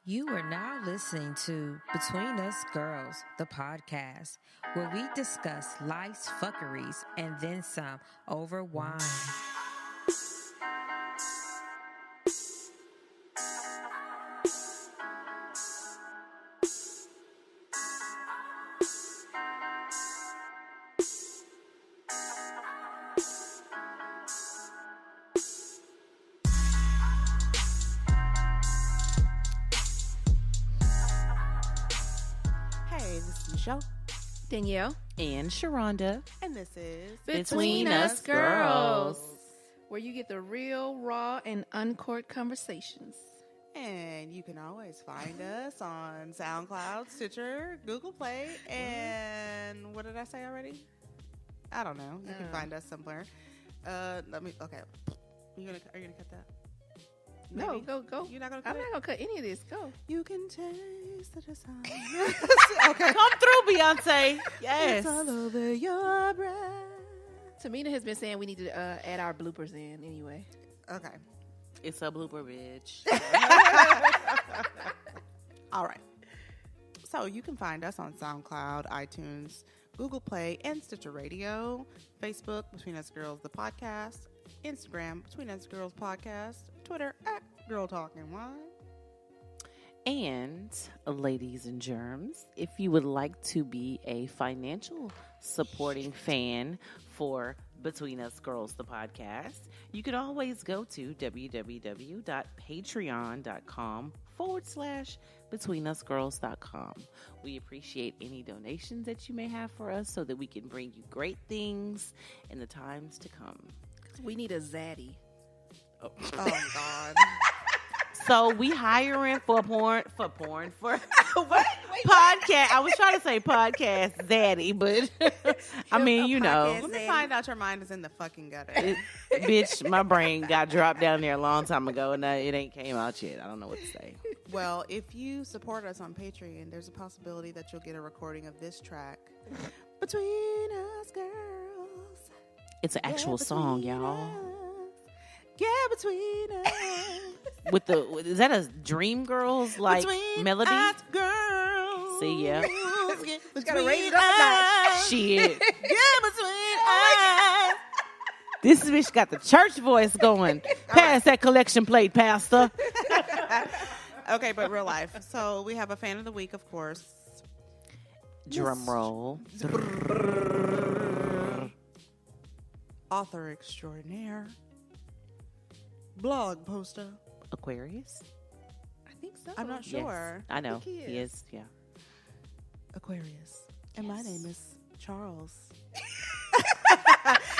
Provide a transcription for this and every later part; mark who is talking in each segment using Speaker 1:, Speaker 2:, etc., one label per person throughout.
Speaker 1: You are now listening to Between Us Girls, the podcast, where we discuss life's fuckeries and then some over wine.
Speaker 2: Michelle,
Speaker 3: Danielle,
Speaker 4: and Sharonda,
Speaker 2: and this is
Speaker 3: Between Us Girls, where you get the real, raw, and uncorked conversations.
Speaker 2: And you can always find us on SoundCloud, Stitcher, Google Play, and what did I say already? I don't know. You can find us somewhere. Okay. Are you gonna cut that? Maybe?
Speaker 3: No, go.
Speaker 2: You're not gonna cut
Speaker 3: I'm not gonna cut any of this. Go.
Speaker 2: You can taste the design.
Speaker 4: Okay. Come through, Beyonce. Yes.
Speaker 2: It's all over your breath.
Speaker 3: Tamina has been saying we need to add our bloopers in anyway.
Speaker 2: Okay.
Speaker 4: It's a blooper, bitch.
Speaker 2: All right. So you can find us on SoundCloud, iTunes, Google Play, and Stitcher Radio. Facebook, Between Us Girls, the podcast. Instagram, Between Us Girls Podcast. Twitter, @Girl Talking Wine.
Speaker 4: And, ladies and germs, if you would like to be a financial supporting fan for Between Us Girls, the podcast, you can always go to www.patreon.com/betweenusgirls.com. We appreciate any donations that you may have for us so that we can bring you great things in the times to come.
Speaker 3: We need a zaddy.
Speaker 2: Oh God.
Speaker 4: So we hiring for podcast. I was trying to say podcast zaddy, but I mean, you know.
Speaker 2: Let me find out your mind is in the fucking gutter.
Speaker 4: Bitch, my brain got dropped down there a long time ago, and it ain't came out yet. I don't know what to say.
Speaker 2: Well, if you support us on Patreon, there's a possibility that you'll get a recording of this track. Between Us Girls.
Speaker 4: It's an actual song, y'all.
Speaker 2: Between us.
Speaker 4: Is that a Dream Girls like
Speaker 2: between
Speaker 4: melody?
Speaker 2: Us girls.
Speaker 4: See, yeah.
Speaker 3: Just gotta raise it up now.
Speaker 4: Shit.
Speaker 2: Between us.
Speaker 4: This bitch got the church voice going. Pass that collection plate, Pastor.
Speaker 2: Okay, but real life. So we have a fan of the week, of course.
Speaker 4: Drum roll.
Speaker 2: Author extraordinaire. Blog poster.
Speaker 4: Aquarius?
Speaker 3: I think so.
Speaker 2: I'm not sure.
Speaker 4: Yes, I know.
Speaker 3: think he
Speaker 4: He is, yeah.
Speaker 2: Aquarius. And
Speaker 3: Yes.
Speaker 2: my name is Charles.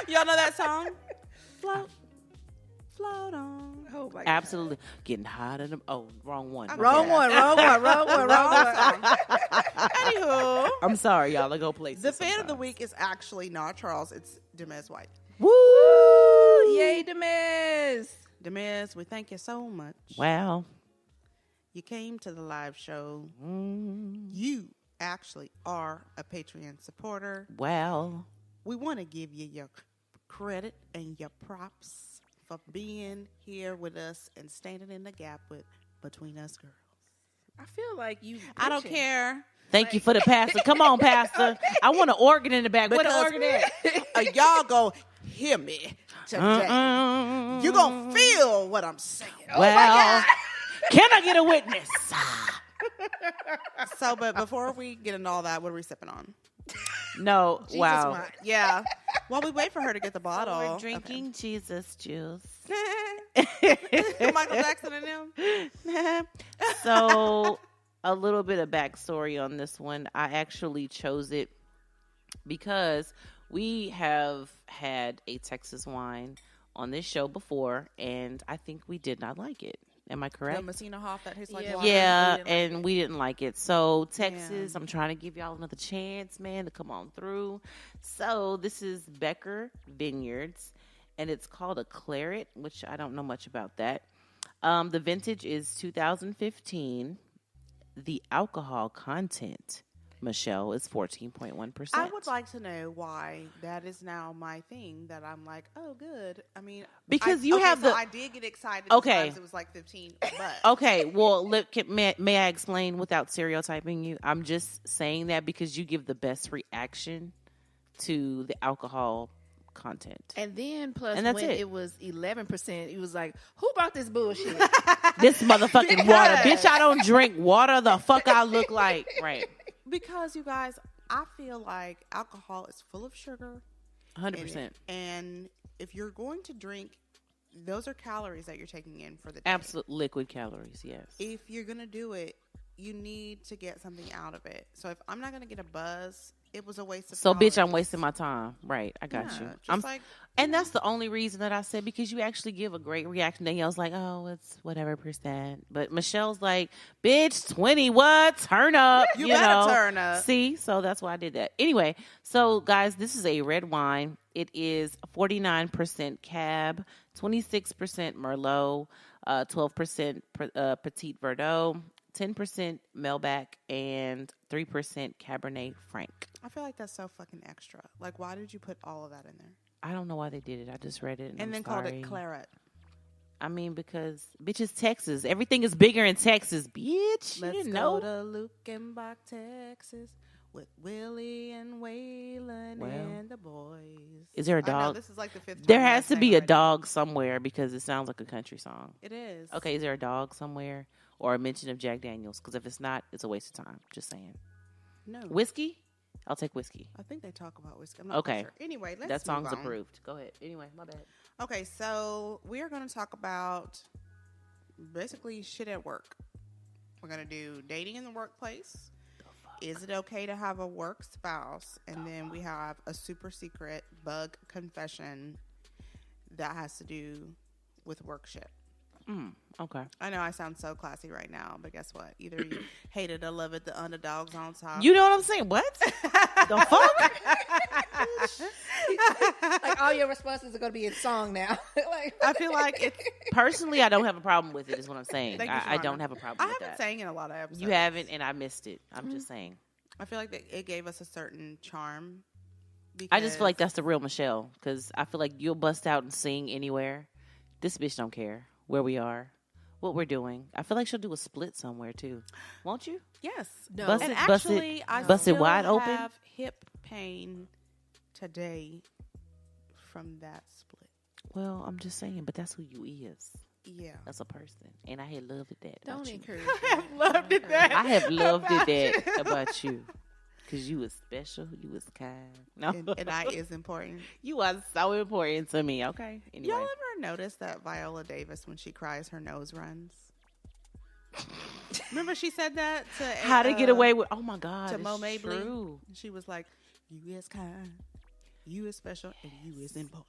Speaker 2: Y'all know that song? Float on.
Speaker 3: Oh my God.
Speaker 4: Absolutely. Getting hot in them. Oh, wrong one.
Speaker 3: Wrong one.
Speaker 2: Anywho,
Speaker 4: I'm sorry, y'all. I go places.
Speaker 2: the fan of the
Speaker 4: sometimes.
Speaker 2: week is actually not Charles. It's Demez White.
Speaker 4: Woo!
Speaker 3: Yay, Demez.
Speaker 2: Demez, we thank you so much.
Speaker 4: Wow.
Speaker 2: You came to the live show. You actually are a Patreon supporter.
Speaker 4: Well.
Speaker 2: We want to give you your credit and your props for being here with us and standing in the gap with Between Us Girls.
Speaker 3: I feel like you.
Speaker 2: I don't
Speaker 3: bitching.
Speaker 2: care.
Speaker 4: Thank you for the pastor. Come on, Pastor. I want an organ in the back. What the
Speaker 2: Because-
Speaker 4: organ at?
Speaker 2: Y'all go hear me today. You gonna feel what I'm saying.
Speaker 4: Well, can I get a witness?
Speaker 2: So, but before we get into all that, what are we sipping on?
Speaker 4: No.
Speaker 3: Jesus
Speaker 4: Wow.
Speaker 3: wine.
Speaker 2: Yeah. While we wait for her to get the bottle.
Speaker 4: We're drinking Jesus juice.
Speaker 2: Michael Jackson and them.
Speaker 4: So, a little bit of backstory on this one. I actually chose it because we have had a Texas wine on this show before, and I think we did not like it. Am I correct?
Speaker 2: The Messina Hoff that tastes like
Speaker 3: Yeah.
Speaker 2: water.
Speaker 4: Yeah,
Speaker 3: We didn't like
Speaker 4: and we didn't like it. So, Texas,
Speaker 2: Yeah.
Speaker 4: I'm trying to give y'all another chance, man, to come on through. So, this is Becker Vineyards, and it's called a claret, which I don't know much about that. The vintage is 2015. The alcohol content Michelle is 14.1%.
Speaker 2: I would like to know why that is now my thing that I'm like, oh, good. I mean,
Speaker 4: because
Speaker 2: I did get excited.
Speaker 4: Okay.
Speaker 2: It was like 15, but.
Speaker 4: Okay, well, may I explain without stereotyping you? I'm just saying that because you give the best reaction to the alcohol content.
Speaker 3: And then plus
Speaker 4: And that's
Speaker 3: when it was 11%, it was like, who bought this bullshit?
Speaker 4: This motherfucking water. Bitch, I don't drink water. The fuck I look like. Right.
Speaker 2: Because, you guys, I feel like alcohol is full of sugar.
Speaker 4: 100%.
Speaker 2: And if you're going to drink, those are calories that you're taking in for the day.
Speaker 4: Absolute liquid calories, yes.
Speaker 2: If you're going to do it, you need to get something out of it. So if I'm not going to get a buzz, it was a waste of
Speaker 4: So,
Speaker 2: calories.
Speaker 4: bitch, I'm wasting my time. Right. I got you. And that's the only reason that I said, because you actually give a great reaction. Danielle's like, oh, it's whatever percent. But Michelle's like, bitch, 20 what? Turn up.
Speaker 2: You better turn up.
Speaker 4: See? So that's why I did that. Anyway, so guys, this is a red wine. It is 49% Cab, 26% Merlot, 12% Petit Verdot, 10% Melback, and 3% Cabernet Franc.
Speaker 2: I feel like that's so fucking extra. Like, why did you put all of that in there?
Speaker 4: I don't know why they did it. I just read it.
Speaker 2: And then called it claret.
Speaker 4: I mean, because, bitch, it's Texas. Everything is bigger in Texas, bitch.
Speaker 2: Let's
Speaker 4: you didn't
Speaker 2: go
Speaker 4: know?
Speaker 2: to Lukenbach, Texas, with Willie and Waylon and the boys.
Speaker 4: Is there a
Speaker 2: I know,
Speaker 4: dog?
Speaker 2: this is like the fifth time
Speaker 4: There
Speaker 2: I'm
Speaker 4: has to
Speaker 2: saying
Speaker 4: be a
Speaker 2: already.
Speaker 4: dog somewhere because it sounds like a country song.
Speaker 2: It is.
Speaker 4: Okay, is there a dog somewhere? Or a mention of Jack Daniels? Because if it's not, it's a waste of time. Just saying.
Speaker 2: No.
Speaker 4: Whiskey? I'll take whiskey.
Speaker 2: I think they talk about whiskey. I'm not quite sure. Anyway, let's
Speaker 4: that song's
Speaker 2: move on.
Speaker 4: approved. Go ahead. Anyway, my bad.
Speaker 2: Okay, so we are going to talk about basically shit at work. We're going to do dating in the workplace. Is it okay to have a work spouse? And then we have a super secret bug confession that has to do with work shit.
Speaker 4: Okay.
Speaker 2: I know I sound so classy right now, but guess what? Either you hate it or love it, the underdogs on top.
Speaker 4: You know what I'm saying? What? The fuck?
Speaker 3: Like, all your responses are going to be in song now. Like,
Speaker 2: I feel like it's...
Speaker 4: Personally, I don't have a problem with it, is what I'm saying.
Speaker 2: Thank you,
Speaker 4: I
Speaker 2: Sharonda.
Speaker 4: don't have a problem
Speaker 2: I
Speaker 4: with
Speaker 2: haven't
Speaker 4: that.
Speaker 2: sang in a lot of episodes.
Speaker 4: You haven't, and I missed it. I'm just saying.
Speaker 2: I feel like it gave us a certain charm.
Speaker 4: I just feel like that's the real Michelle, because I feel like you'll bust out and sing anywhere. This bitch don't care where we are, what we're doing. I feel like she'll do a split somewhere too. Won't you?
Speaker 2: Yes.
Speaker 3: No.
Speaker 4: Bust
Speaker 2: And
Speaker 4: it, bust
Speaker 2: actually,
Speaker 4: it,
Speaker 2: I
Speaker 4: bust it
Speaker 2: still
Speaker 4: wide open.
Speaker 2: have hip pain today from that split.
Speaker 4: Well, I'm just saying, but that's who you is.
Speaker 2: Yeah.
Speaker 4: As a person. And I had loved that
Speaker 3: don't
Speaker 4: about you.
Speaker 3: encourage
Speaker 2: Loved it that.
Speaker 4: I have loved that about you. Because you was special. You was kind. No.
Speaker 2: And I is important.
Speaker 4: You are so important to me. Okay. Anyway.
Speaker 2: Y'all ever notice that Viola Davis, when she cries, her nose runs? Remember she said that to
Speaker 4: How to get away with, oh my God.
Speaker 2: to
Speaker 4: it's
Speaker 2: Mo Mabley?
Speaker 4: true.
Speaker 2: She was like, "You is kind, you is special, and you is important."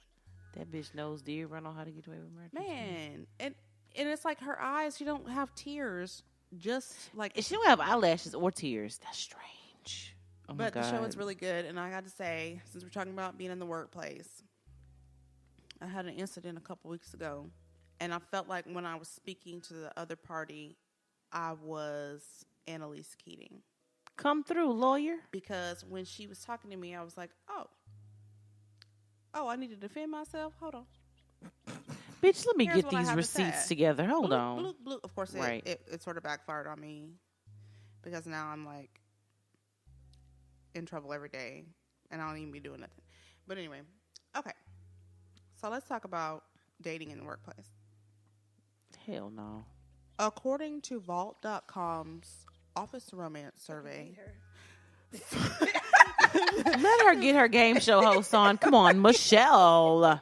Speaker 4: That bitch knows did run on How to Get Away with Murder.
Speaker 2: Man, and it's like her eyes. She don't have tears, just like.
Speaker 4: She don't have eyelashes or tears. That's strange. Oh my
Speaker 2: But
Speaker 4: God.
Speaker 2: the show is really good, and I got to say, since we're talking about being in the workplace, I had an incident a couple weeks ago, and I felt like when I was speaking to the other party, I was Annalise Keating.
Speaker 4: Come through, lawyer.
Speaker 2: Because when she was talking to me, I was like, oh, I need to defend myself? Hold on.
Speaker 4: Bitch, let me
Speaker 2: Here's
Speaker 4: get
Speaker 2: what I
Speaker 4: these
Speaker 2: have to
Speaker 4: receipts
Speaker 2: say.
Speaker 4: together. Hold
Speaker 2: Bloop,
Speaker 4: on.
Speaker 2: bloop, bloop. Of course,
Speaker 4: Right.
Speaker 2: it sort of backfired on me because now I'm like in trouble every day and I don't even be doing nothing. But anyway, okay. So let's talk about dating in the workplace.
Speaker 4: Hell no.
Speaker 2: According to Vault.com's Office Romance Survey,
Speaker 4: Let her get her game show host on. Come on, Michelle.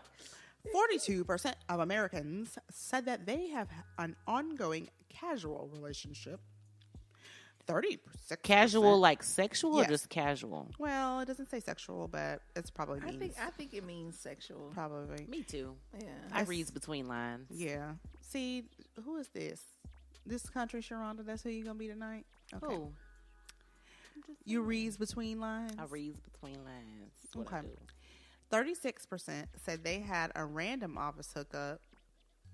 Speaker 2: 42% of Americans said that they have an ongoing casual relationship. 36%.
Speaker 4: Casual, like sexual,
Speaker 2: Yes.
Speaker 4: or just casual?
Speaker 2: Well, it doesn't say sexual, but it's probably means.
Speaker 3: I think it means sexual.
Speaker 2: Probably.
Speaker 4: Me too.
Speaker 3: Yeah.
Speaker 4: I reads between lines.
Speaker 2: Yeah. See, who is this? This country Sharonda, that's who you're going to be tonight? Okay.
Speaker 4: Who?
Speaker 2: You reads between lines?
Speaker 4: I reads between lines. That's what I
Speaker 2: Okay.
Speaker 4: do.
Speaker 2: 36% said they had a random office hookup.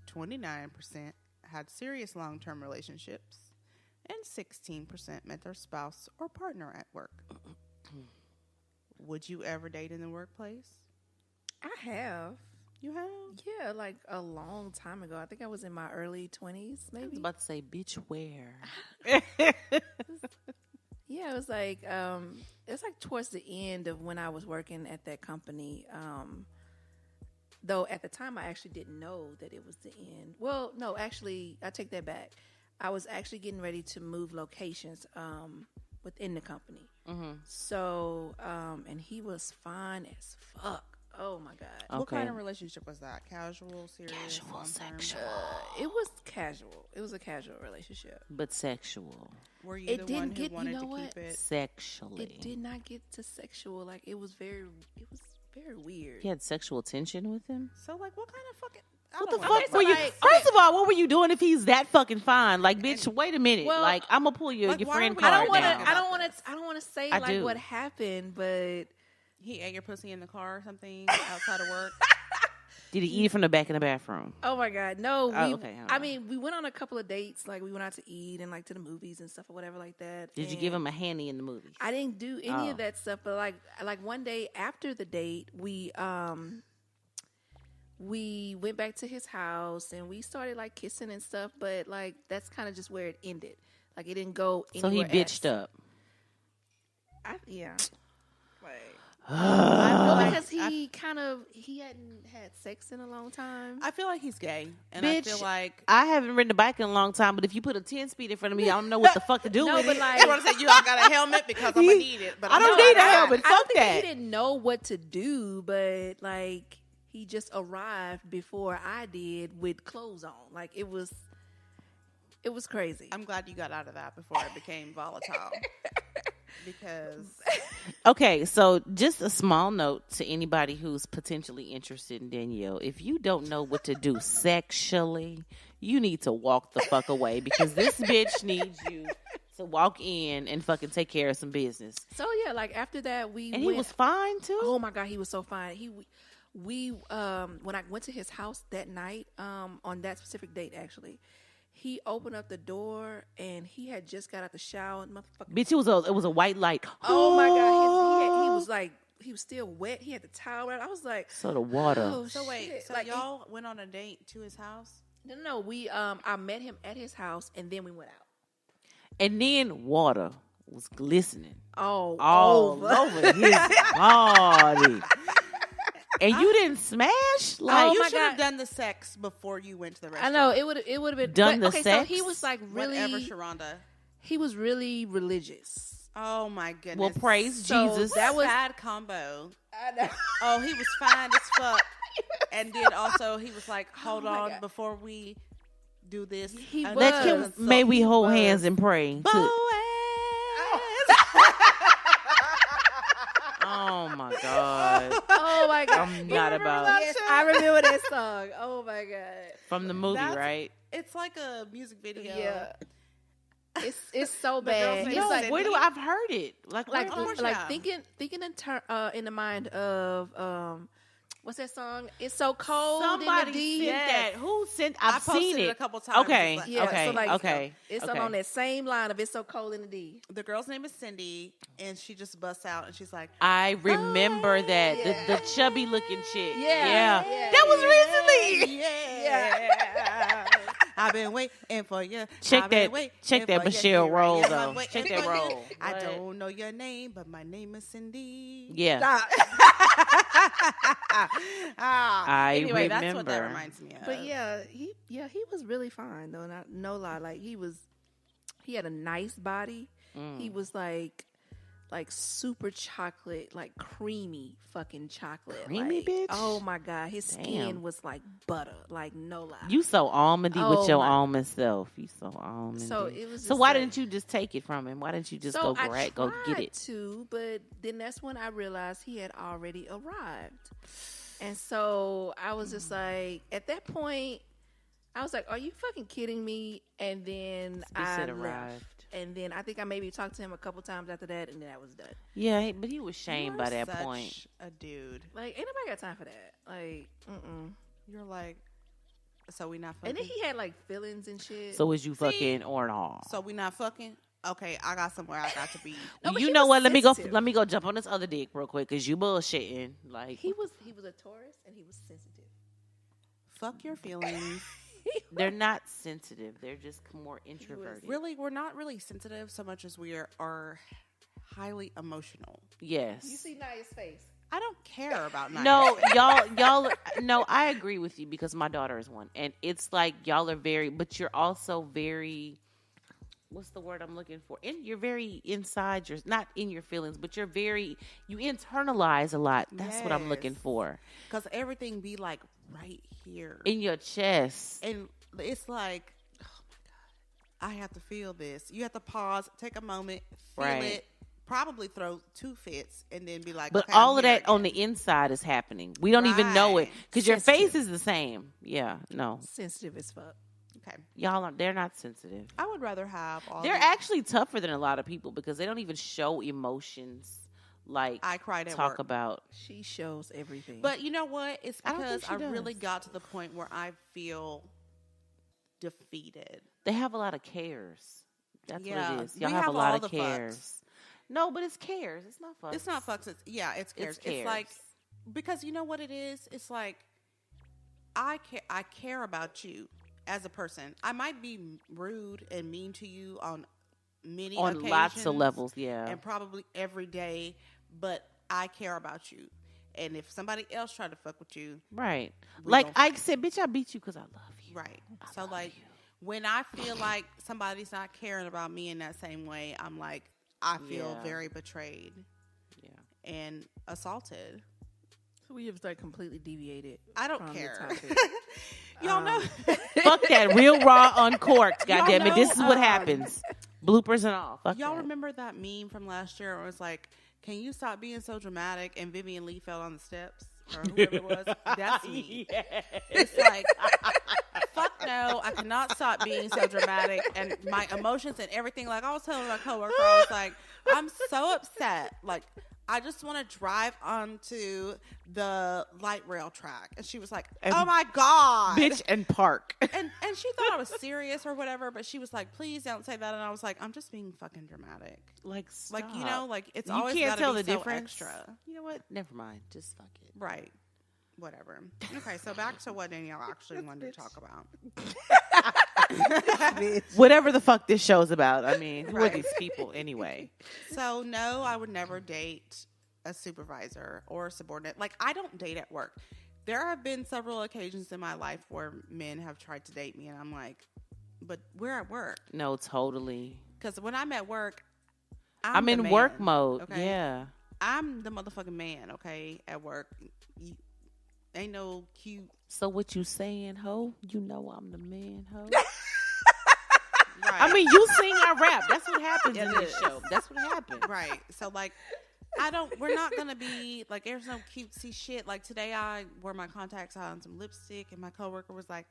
Speaker 2: 29% had serious long-term relationships. and 16% met their spouse or partner at work. Would you ever date in the workplace?
Speaker 3: I have.
Speaker 2: You have?
Speaker 3: Yeah, like a long time ago. I think I was in my early 20s, maybe.
Speaker 4: I was about to say, bitch, where?
Speaker 3: Yeah, it was like towards the end of when I was working at that company. Though at the time I actually didn't know that it was the end. Well, no, actually, I take that back. I was actually getting ready to move locations within the company. Mm-hmm. So, and he was fine as fuck. Oh my God.
Speaker 2: Okay. What kind of relationship was that? Casual, serious?
Speaker 4: Casual, sexual.
Speaker 3: It was casual. It was a casual relationship.
Speaker 4: But sexual.
Speaker 2: Were you the one who wanted to keep it?
Speaker 4: Sexually.
Speaker 3: It did not get to sexual. Like, it was very weird.
Speaker 4: You had sexual tension with him?
Speaker 2: So, like, what kind of fucking...
Speaker 4: What the fuck were you? First of all, what were you doing if he's that fucking fine? Like, bitch, wait a minute. Well, like, I'm gonna pull your friend card
Speaker 3: I don't
Speaker 4: down.
Speaker 3: want to say like what happened, but
Speaker 2: he ate your pussy in the car or something outside of work.
Speaker 4: Did he eat it from the back in the bathroom?
Speaker 3: Oh my God, no.
Speaker 4: Okay.
Speaker 3: I mean, we went on a couple of dates. Like, we went out to eat and like to the movies and stuff or whatever like that.
Speaker 4: Did you give him a handy in the movies?
Speaker 3: I didn't do any of that stuff. But like one day after the date, we went back to his house and we started like kissing and stuff. But like that's kind of just where it ended. Like, it didn't go anywhere.
Speaker 4: So he bitched up.
Speaker 3: Yeah. Because he hadn't had sex in a long time.
Speaker 2: I feel like he's gay, and
Speaker 4: bitch,
Speaker 2: I feel like
Speaker 4: I haven't ridden a bike in a long time. But if you put a 10-speed in front of me, I don't know what the fuck to do with it.
Speaker 2: Like, I want to say you all got a helmet because I'm gonna need it, but
Speaker 4: I don't need a helmet.
Speaker 3: I
Speaker 4: Fuck
Speaker 3: don't
Speaker 4: that.
Speaker 3: think he didn't know what to do, but like he just arrived before I did with clothes on. Like, it was crazy.
Speaker 2: I'm glad you got out of that before it became volatile. Because
Speaker 4: okay, so just a small note to anybody who's potentially interested in Danielle. If you don't know what to do sexually, you need to walk the fuck away, because this bitch needs you to walk in and fucking take care of some business.
Speaker 3: So yeah, like after that he
Speaker 4: was fine too.
Speaker 3: Oh my God, he was so fine. We when I went to his house that night, on that specific date actually, he opened up the door and he had just got out the shower. Motherfucker.
Speaker 4: Bitch, it was a white light.
Speaker 3: Oh my God, he was like, he was still wet. He had the towel out. I was like,
Speaker 4: so the water.
Speaker 3: Oh,
Speaker 2: so wait,
Speaker 3: shit.
Speaker 2: so like, y'all went on a date to his house?
Speaker 3: No. We I met him at his house and then we went out.
Speaker 4: And then water was glistening
Speaker 3: all
Speaker 4: over his body. And you didn't smash? Like,
Speaker 2: you should have done the sex before you went to the restaurant.
Speaker 3: I know, it would have been
Speaker 4: done the
Speaker 3: sex.
Speaker 4: So
Speaker 3: he was like really,
Speaker 2: whatever, Sharonda.
Speaker 3: He was really religious.
Speaker 2: Oh my goodness.
Speaker 4: Well, praise Jesus.
Speaker 2: That was bad combo. I know. Oh, he was fine as fuck. And then also he was like, "Hold on, God. Before we do this,
Speaker 4: may we hold hands and pray." Oh my God.
Speaker 3: Oh my God.
Speaker 4: I'm not about
Speaker 3: Yes, I remember that song. Oh my God.
Speaker 4: From the movie, right?
Speaker 2: It's like a music video.
Speaker 3: Yeah. It's so bad. It's like,
Speaker 4: where do I've heard it? Like
Speaker 3: thinking in the mind of what's that song? It's so cold.
Speaker 4: Somebody
Speaker 3: in the D.
Speaker 4: sent that. Who sent? I've
Speaker 2: seen
Speaker 4: it
Speaker 2: a couple times.
Speaker 4: Okay.
Speaker 2: Like,
Speaker 4: Okay.
Speaker 3: It's on that same line of "It's so cold in the D."
Speaker 2: The girl's name is Cindy, and she just busts out and she's like,
Speaker 4: "I remember that the chubby looking chick."
Speaker 3: Yeah.
Speaker 4: That was recently.
Speaker 2: Yeah. I've been waiting for you.
Speaker 4: Check that Michelle roll though. Check that roll.
Speaker 2: I don't know your name, but my name is Cindy.
Speaker 4: Yeah.
Speaker 2: Anyway,
Speaker 4: remember.
Speaker 2: that's what that reminds me of.
Speaker 3: But he was really fine though. Not no lie, like he had a nice body. He was like super chocolate, like creamy fucking chocolate.
Speaker 4: Creamy, bitch?
Speaker 3: Oh my God. His skin was like butter, like no lie.
Speaker 4: You so almondy with your almond self. You so almondy.
Speaker 3: So it was.
Speaker 4: So why didn't you just take it from him? Why didn't you just go get it?
Speaker 3: But then that's when I realized he had already arrived, and so I was just like, at that point, I was like, "Are you fucking kidding me?" And then I left. And then I think I maybe talked to him a couple times after that, and then that was done.
Speaker 4: Yeah, but he was shamed by that point.
Speaker 2: A dude,
Speaker 3: like, ain't nobody got time for that. Like,
Speaker 2: You're like, So we not fucking.
Speaker 3: And then he had like feelings and shit.
Speaker 4: So is you fucking or not?
Speaker 2: So we not fucking. Okay, I got somewhere I got to be.
Speaker 3: No, but
Speaker 4: You
Speaker 3: he
Speaker 4: know
Speaker 3: was
Speaker 4: what?
Speaker 3: sensitive.
Speaker 4: Let me go jump on this other dick real quick because you bullshitting. Like
Speaker 3: He was a Taurus and he was sensitive.
Speaker 2: Fuck your feelings.
Speaker 4: they're not sensitive. They're just more introverted.
Speaker 2: Really, we're not really sensitive so much as we are highly emotional.
Speaker 4: Yes.
Speaker 3: You see Naya's face.
Speaker 2: I don't care about night.
Speaker 4: No, y'all. No, I agree with you because my daughter is one, and it's like y'all are very, but you're also very. What's the word I'm looking for? You're very inside. You're not in your feelings, but you internalize a lot. That's what I'm looking
Speaker 2: Yes.
Speaker 4: for.
Speaker 2: Because everything be like right here.
Speaker 4: In your chest.
Speaker 2: And it's like, oh my God, I have to feel this. You have to pause, take a moment, feel
Speaker 4: Right.
Speaker 2: it, probably throw 2 fits, and then be like,
Speaker 4: But
Speaker 2: okay,
Speaker 4: all
Speaker 2: I'm
Speaker 4: of
Speaker 2: here
Speaker 4: that on
Speaker 2: again.
Speaker 4: the inside is happening. We don't even know it
Speaker 2: Right.
Speaker 4: because your face
Speaker 3: Sensitive.
Speaker 4: is the same. Yeah, no.
Speaker 3: Sensitive as fuck.
Speaker 2: Okay.
Speaker 4: They're not sensitive.
Speaker 2: I would rather have all
Speaker 4: They're
Speaker 2: the-
Speaker 4: actually tougher than a lot of people because they don't even show emotions like
Speaker 2: I cried at
Speaker 4: talk
Speaker 2: work.
Speaker 4: about.
Speaker 3: She shows everything.
Speaker 2: But you know what? It's
Speaker 4: I don't
Speaker 2: because
Speaker 4: think she
Speaker 2: I really
Speaker 4: does.
Speaker 2: got to the point where I feel defeated.
Speaker 4: They have a lot of cares. That's
Speaker 2: Yeah,
Speaker 4: what it is. Y'all
Speaker 2: we
Speaker 4: have a
Speaker 2: have
Speaker 4: lot
Speaker 2: all
Speaker 4: of
Speaker 2: the
Speaker 4: cares.
Speaker 2: fucks.
Speaker 4: No, but it's cares. It's not fucks.
Speaker 2: It's not fucks. It's it's cares.
Speaker 4: It's
Speaker 2: It's like
Speaker 4: cares.
Speaker 2: because you know what it is. It's like I care about you as a person. I might be rude and mean to you on many
Speaker 4: on
Speaker 2: occasions,
Speaker 4: lots of levels. Yeah.
Speaker 2: and probably every day, but I care about you. And if somebody else tried to fuck with you,
Speaker 4: Right.
Speaker 2: we
Speaker 4: Like
Speaker 2: gon'
Speaker 4: I said, bitch, I beat you because I love you.
Speaker 2: right?
Speaker 4: I
Speaker 2: So
Speaker 4: love
Speaker 2: like
Speaker 4: you.
Speaker 2: when I feel like somebody's not caring about me in that same way, I'm like I feel
Speaker 4: Yeah.
Speaker 2: very betrayed
Speaker 4: Yeah.
Speaker 2: and assaulted.
Speaker 3: so we have like completely deviated.
Speaker 2: I don't
Speaker 3: from the
Speaker 2: care.
Speaker 3: topic.
Speaker 2: Y'all know.
Speaker 4: Fuck that. Real raw uncorked.
Speaker 2: Y'all
Speaker 4: God damn it. This is
Speaker 2: know,
Speaker 4: what happens. Bloopers and all. Fuck
Speaker 2: Y'all
Speaker 4: that.
Speaker 2: remember that meme from last year where it was like, can you stop being so dramatic? And Vivian Lee fell on the steps or whoever it was. That's me.
Speaker 4: Yes.
Speaker 2: It's like, fuck no, I cannot stop being so dramatic. And my emotions and everything. Like I was telling my coworker, I was like, I'm so upset. Like, I just want to drive onto the light rail track. And she was like, oh my God.
Speaker 4: Bitch and park.
Speaker 2: And she thought I was serious or whatever, but she was like, please don't say that. And I was like, I'm just being fucking dramatic.
Speaker 4: Like,
Speaker 2: Like, you
Speaker 4: stop.
Speaker 2: know, like it's
Speaker 4: you
Speaker 2: always
Speaker 4: can't
Speaker 2: gotta
Speaker 4: tell
Speaker 2: be
Speaker 4: the
Speaker 2: so
Speaker 4: difference.
Speaker 2: extra.
Speaker 4: You know what? Never mind. Just fuck it.
Speaker 2: Right. Whatever. Okay, so back to what Danielle actually wanted to talk about.
Speaker 4: Whatever the fuck this show's about. I mean, who are
Speaker 2: Right.
Speaker 4: these people anyway?
Speaker 2: So, no, I would never date a supervisor or a subordinate. Like, I don't date at work. There have been several occasions in my life where men have tried to date me, and I'm like, but we're at work.
Speaker 4: No, totally.
Speaker 2: Because when I'm at work,
Speaker 4: I'm
Speaker 2: the
Speaker 4: in
Speaker 2: man,
Speaker 4: work mode.
Speaker 2: okay?
Speaker 4: Yeah.
Speaker 2: I'm the motherfucking man, okay, at work. Ain't no cute.
Speaker 4: So what you saying, ho? You know I'm the man, ho.
Speaker 2: Right.
Speaker 4: I mean, you sing, I rap. That's what happens in
Speaker 2: It
Speaker 4: this
Speaker 2: is.
Speaker 4: show. That's what happens.
Speaker 2: Right. So, like, we're not going to be, like, there's no cutesy shit. Like, today I wore my contacts on and some lipstick, and my coworker was like,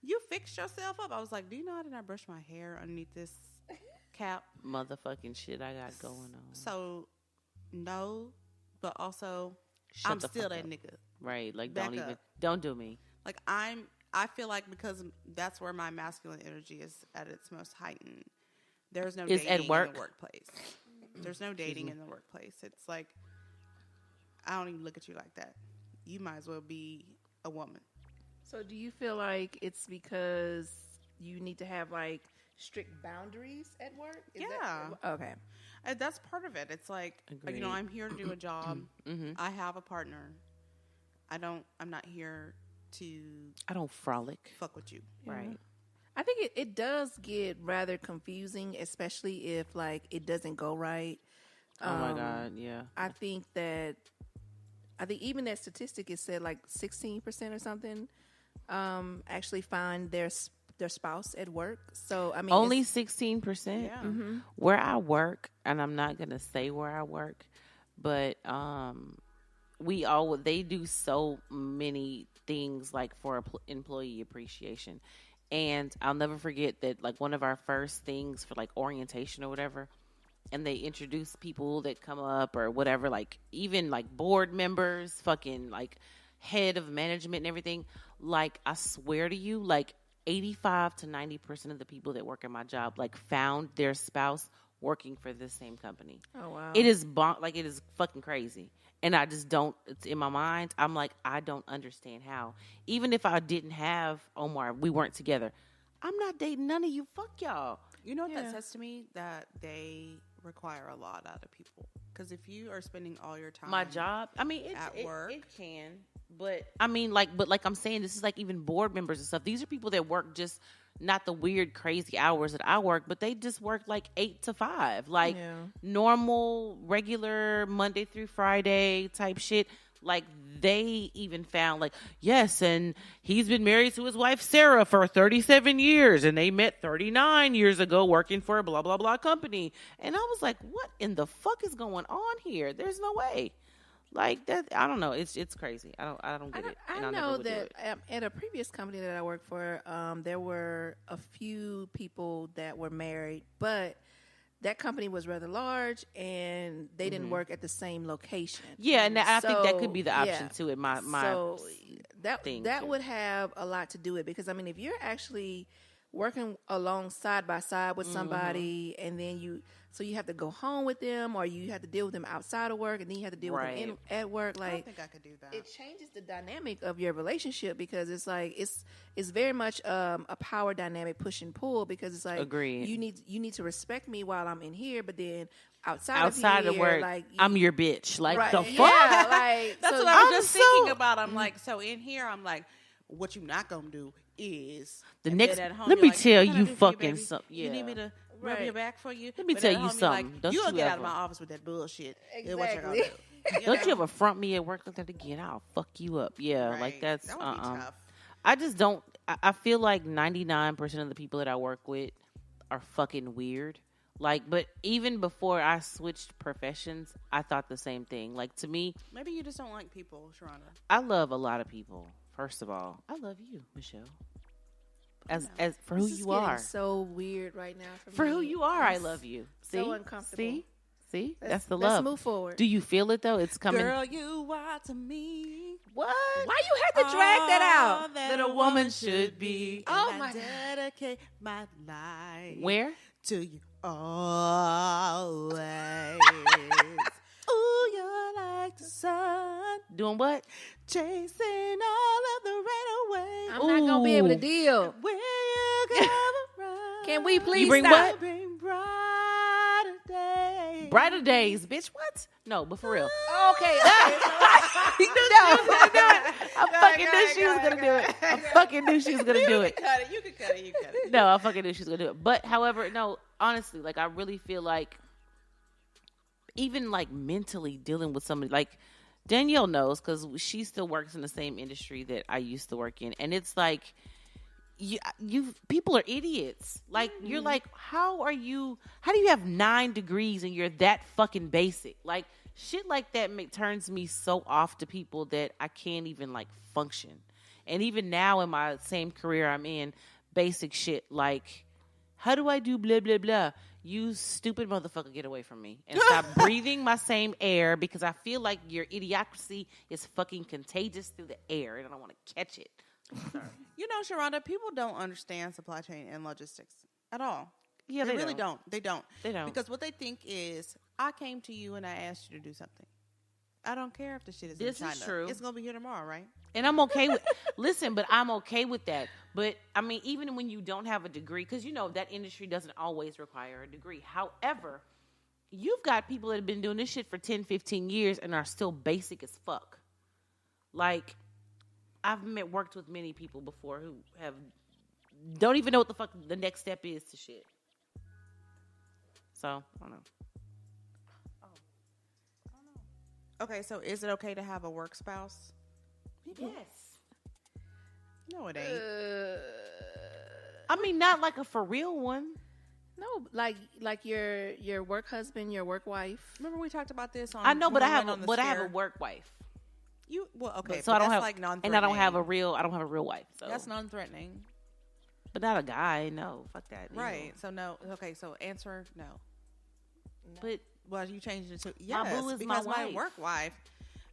Speaker 2: you fixed yourself up. I was like, do you know I did not brush my hair underneath this cap?
Speaker 4: Motherfucking shit I got going on.
Speaker 2: So, no, but also,
Speaker 4: Shut
Speaker 2: I'm
Speaker 4: the
Speaker 2: still
Speaker 4: fuck
Speaker 2: that
Speaker 4: up.
Speaker 2: nigga.
Speaker 4: Right. Like,
Speaker 2: Back
Speaker 4: don't
Speaker 2: up.
Speaker 4: do me.
Speaker 2: Like, I feel like because that's where my masculine energy is at its most heightened. There's no
Speaker 4: Is
Speaker 2: dating
Speaker 4: at work?
Speaker 2: in the workplace. There's no dating in the workplace. It's like, I don't even look at you like that. You might as well be a woman.
Speaker 3: So do you feel like it's because you need to have like strict boundaries at work? Okay.
Speaker 2: And that's part of it. It's like,
Speaker 4: Agreed.
Speaker 2: you know, I'm here to do a job.
Speaker 4: Mm-hmm.
Speaker 2: I have a partner. I'm not here to
Speaker 4: I don't frolic.
Speaker 2: fuck with you.
Speaker 4: Right.
Speaker 3: I think it does get rather confusing, especially if like it doesn't go right.
Speaker 4: Oh my God. Yeah.
Speaker 3: I think even that statistic is said like 16% or something actually find their spouse at work. So I mean,
Speaker 4: Only
Speaker 3: it's-
Speaker 4: 16%.
Speaker 2: Yeah.
Speaker 4: Where I work, and I'm not gonna say where I work, but they do so many things like for employee appreciation. And I'll never forget that, like, one of our first things for, like, orientation or whatever, and they introduce people that come up or whatever, like, even, like, board members, fucking, like, head of management and everything. Like, I swear to you, like 85 to 90% of the people that work in my job, like, found their spouse working for this same company.
Speaker 3: Oh, wow.
Speaker 4: It is it is fucking crazy. And I just don't, it's in my mind, I'm like, I don't understand how. Even if I didn't have Omar, we weren't together, I'm not dating none of you. Fuck y'all.
Speaker 2: You know what that says to me? That they require a lot out of people. Because if you are spending all your time,
Speaker 4: my job, I mean,
Speaker 2: at work,
Speaker 4: it can, but I mean, like I'm saying, this is like even board members and stuff. These are people that work just not the weird, crazy hours that I work, but they just work like 8 to 5, like normal, regular Monday through Friday type shit. Like, they even found, like, yes, and he's been married to his wife, Sarah, for 37 years, and they met 39 years ago working for a blah, blah, blah company. And I was like, what in the fuck is going on here? There's no way. Like, that, I don't know. It's crazy. I don't get it.
Speaker 3: I know that at a previous company that I worked for, there were a few people that were married, but that company was rather large, and they didn't work at the same location.
Speaker 4: Yeah, and I think that could be the option too. In my
Speaker 3: that would have a lot to do with it, because I mean, if you're actually working along side by side with somebody, and then you have to go home with them, or you have to deal with them outside of work, and then you have to deal with them at work. Like,
Speaker 2: I don't think I could do that.
Speaker 3: It changes the dynamic of your relationship, because it's like it's very much a power dynamic, push and pull, because it's like,
Speaker 4: agreed,
Speaker 3: you need to respect me while I'm in here, but then outside of
Speaker 4: work,
Speaker 3: like,
Speaker 4: I'm your bitch. Like, the fuck?
Speaker 3: Yeah, like,
Speaker 2: that's what I was just thinking about. I'm like, so in here, I'm like, what you not gonna do is
Speaker 4: the next.
Speaker 2: At home,
Speaker 4: let me
Speaker 2: like,
Speaker 4: tell you fucking something.
Speaker 2: You need me to rub your back for you?
Speaker 4: Let me tell you something.
Speaker 2: Like, you'll get out of my office with that bullshit.
Speaker 3: Exactly.
Speaker 2: What you're gonna do.
Speaker 4: Don't you ever front me at work like that again? I'll fuck you up. Yeah,
Speaker 2: Right.
Speaker 4: like that's
Speaker 2: that would be tough.
Speaker 4: I just don't. I feel like 99% of the people that I work with are fucking weird. Like, but even before I switched professions, I thought the same thing. Like, to me,
Speaker 2: maybe you just don't like people, Sharonda.
Speaker 4: I love a lot of people. First of all, I love you, Michelle. As for who you are.
Speaker 3: So weird right now.
Speaker 4: For who you are, I love you. See?
Speaker 3: So uncomfortable.
Speaker 4: See? That's the love.
Speaker 3: Let's move forward.
Speaker 4: Do you feel it though? It's coming.
Speaker 2: Girl, you are to me.
Speaker 3: What? Why you had to drag that out?
Speaker 2: That a woman should be.
Speaker 3: Oh my
Speaker 2: God. Dedicate my life.
Speaker 4: Where?
Speaker 2: To you always. Ooh, you're like the sun.
Speaker 4: Doing what?
Speaker 2: Chasing all of the rain away.
Speaker 3: I'm not gonna be able to deal.
Speaker 2: Where you come from.
Speaker 3: Can we please
Speaker 4: You bring
Speaker 3: stop?
Speaker 4: what?
Speaker 2: Bring brighter days.
Speaker 4: Brighter days, bitch. What? No, but for real.
Speaker 3: Okay.
Speaker 4: You knew she was gonna do it. I fucking knew she was gonna do it. I fucking knew she was gonna do it.
Speaker 2: Cut it. You can cut it. You cut it.
Speaker 4: No, I fucking knew she was gonna do it. But however, no, honestly, like, I really feel like even like mentally dealing with somebody, like Danielle knows, because she still works in the same industry that I used to work in, and it's like you people are idiots. Like, you're like, how do you have 9 degrees and you're that fucking basic? Like, shit like that turns me so off to people that I can't even like function. And even now in my same career I'm in, basic shit like, how do I do blah blah blah? You stupid motherfucker, get away from me and stop breathing my same air, because I feel like your idiocracy is fucking contagious through the air and I don't want to catch it. Sorry.
Speaker 2: You know, Sharonda, people don't understand supply chain and logistics at all.
Speaker 4: Yeah,
Speaker 2: they really don't. They don't.
Speaker 4: They don't.
Speaker 2: Because what they think is, I came to you and I asked you to do something. I don't care if the shit is
Speaker 4: This
Speaker 2: in China.
Speaker 4: is true.
Speaker 2: It's going to be here tomorrow, right?
Speaker 4: And I'm okay with, listen, but I'm okay with that. But I mean, even when you don't have a degree, because you know that industry doesn't always require a degree. However, you've got people that have been doing this shit for 10, 15 years and are still basic as fuck. Like, I've worked with many people before who don't even know what the fuck the next step is to shit. So, I don't know.
Speaker 2: Okay, so is it okay to have a work spouse?
Speaker 4: Yes.
Speaker 2: No, it ain't.
Speaker 4: I mean, not like a for real one.
Speaker 3: No, like your work husband, your work wife.
Speaker 2: Remember we talked about this on.
Speaker 4: I know, but I have
Speaker 2: a
Speaker 4: a work wife.
Speaker 2: Okay,
Speaker 4: So I don't have
Speaker 2: like non-threatening.
Speaker 4: and I don't have a real wife. So
Speaker 2: That's non-threatening,
Speaker 4: but not a guy. No, fuck that.
Speaker 2: right? So no. Okay, so answer no.
Speaker 4: But
Speaker 2: Well, you changed it to
Speaker 4: My
Speaker 2: yes
Speaker 4: boo is
Speaker 2: because
Speaker 4: my
Speaker 2: my
Speaker 4: wife.
Speaker 2: work wife.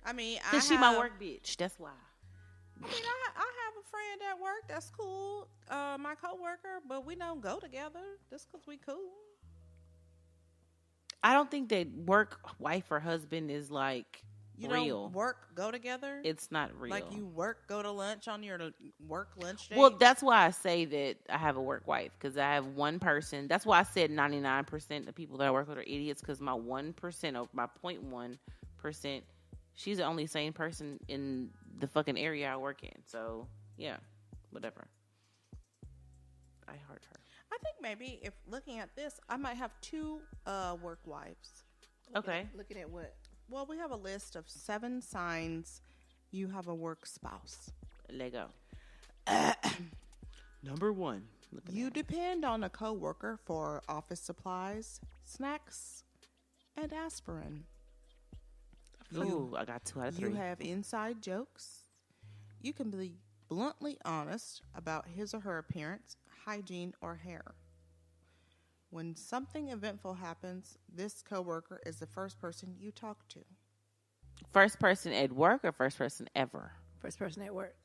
Speaker 2: I mean,
Speaker 4: cause she my work bitch. That's why.
Speaker 2: I mean, I have a friend at work that's cool, my coworker, but we don't go together just because we cool.
Speaker 4: I don't think that work wife or husband is like
Speaker 2: You
Speaker 4: real.
Speaker 2: don't work, go together?
Speaker 4: It's not real.
Speaker 2: Like you work, go to lunch on your work lunch date?
Speaker 4: Well, that's why I say that I have a work wife, because I have one person. That's why I said 99% of people that I work with are idiots, because my 1% or my 0.1%, she's the only sane person in the fucking area I work in. So, yeah, whatever. I heard her.
Speaker 2: I think maybe if looking at this, I might have 2 work wives.
Speaker 4: Okay.
Speaker 3: Looking at what?
Speaker 2: Well, we have a list of 7 signs you have a work spouse.
Speaker 4: Let go. Number 1.
Speaker 2: You depend on a coworker for office supplies, snacks, and aspirin.
Speaker 4: Ooh, I got 2 out of 3.
Speaker 2: You have inside jokes. You can be bluntly honest about his or her appearance, hygiene, or hair. When something eventful happens, this coworker is the first person you talk to.
Speaker 4: First person at work or first person ever?
Speaker 3: First person at work.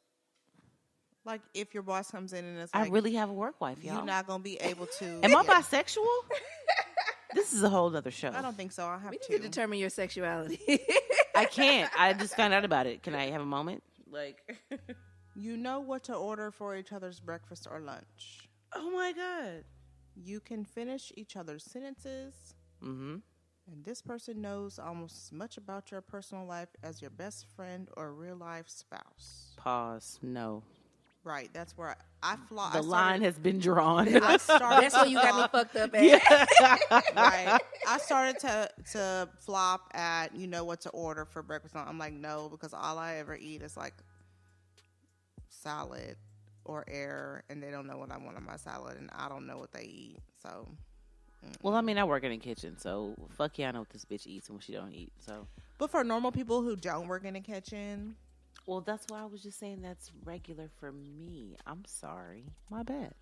Speaker 2: Like if your boss comes in and it's
Speaker 4: I
Speaker 2: like,
Speaker 4: really have a work wife, y'all.
Speaker 2: you're not going to be able to.
Speaker 4: Am I bisexual? This is a whole other show.
Speaker 2: I don't think so. I have
Speaker 3: We
Speaker 2: to.
Speaker 3: need to determine your sexuality.
Speaker 4: I can't. I just found out about it. Can I have a moment? Like,
Speaker 2: You know what to order for each other's breakfast or lunch.
Speaker 4: oh my God.
Speaker 2: You can finish each other's sentences.
Speaker 4: Mm-hmm.
Speaker 2: And this person knows almost as much about your personal life as your best friend or real life spouse.
Speaker 4: Pause. No.
Speaker 2: Right. That's where I flaw.
Speaker 4: The line has been drawn.
Speaker 2: I started.
Speaker 3: That's what you got me fucked up at.
Speaker 2: Right. I started to flop at what to order for breakfast. I'm like, no, because all I ever eat is like salad or air, and they don't know what I want on my salad, and I don't know what they eat. So,
Speaker 4: Well, I mean, I work in a kitchen, so fuck yeah, I know what this bitch eats and what she don't eat. So,
Speaker 2: but for normal people who don't work in a kitchen,
Speaker 4: well, that's why I was just saying that's regular for me. I'm sorry, my bad.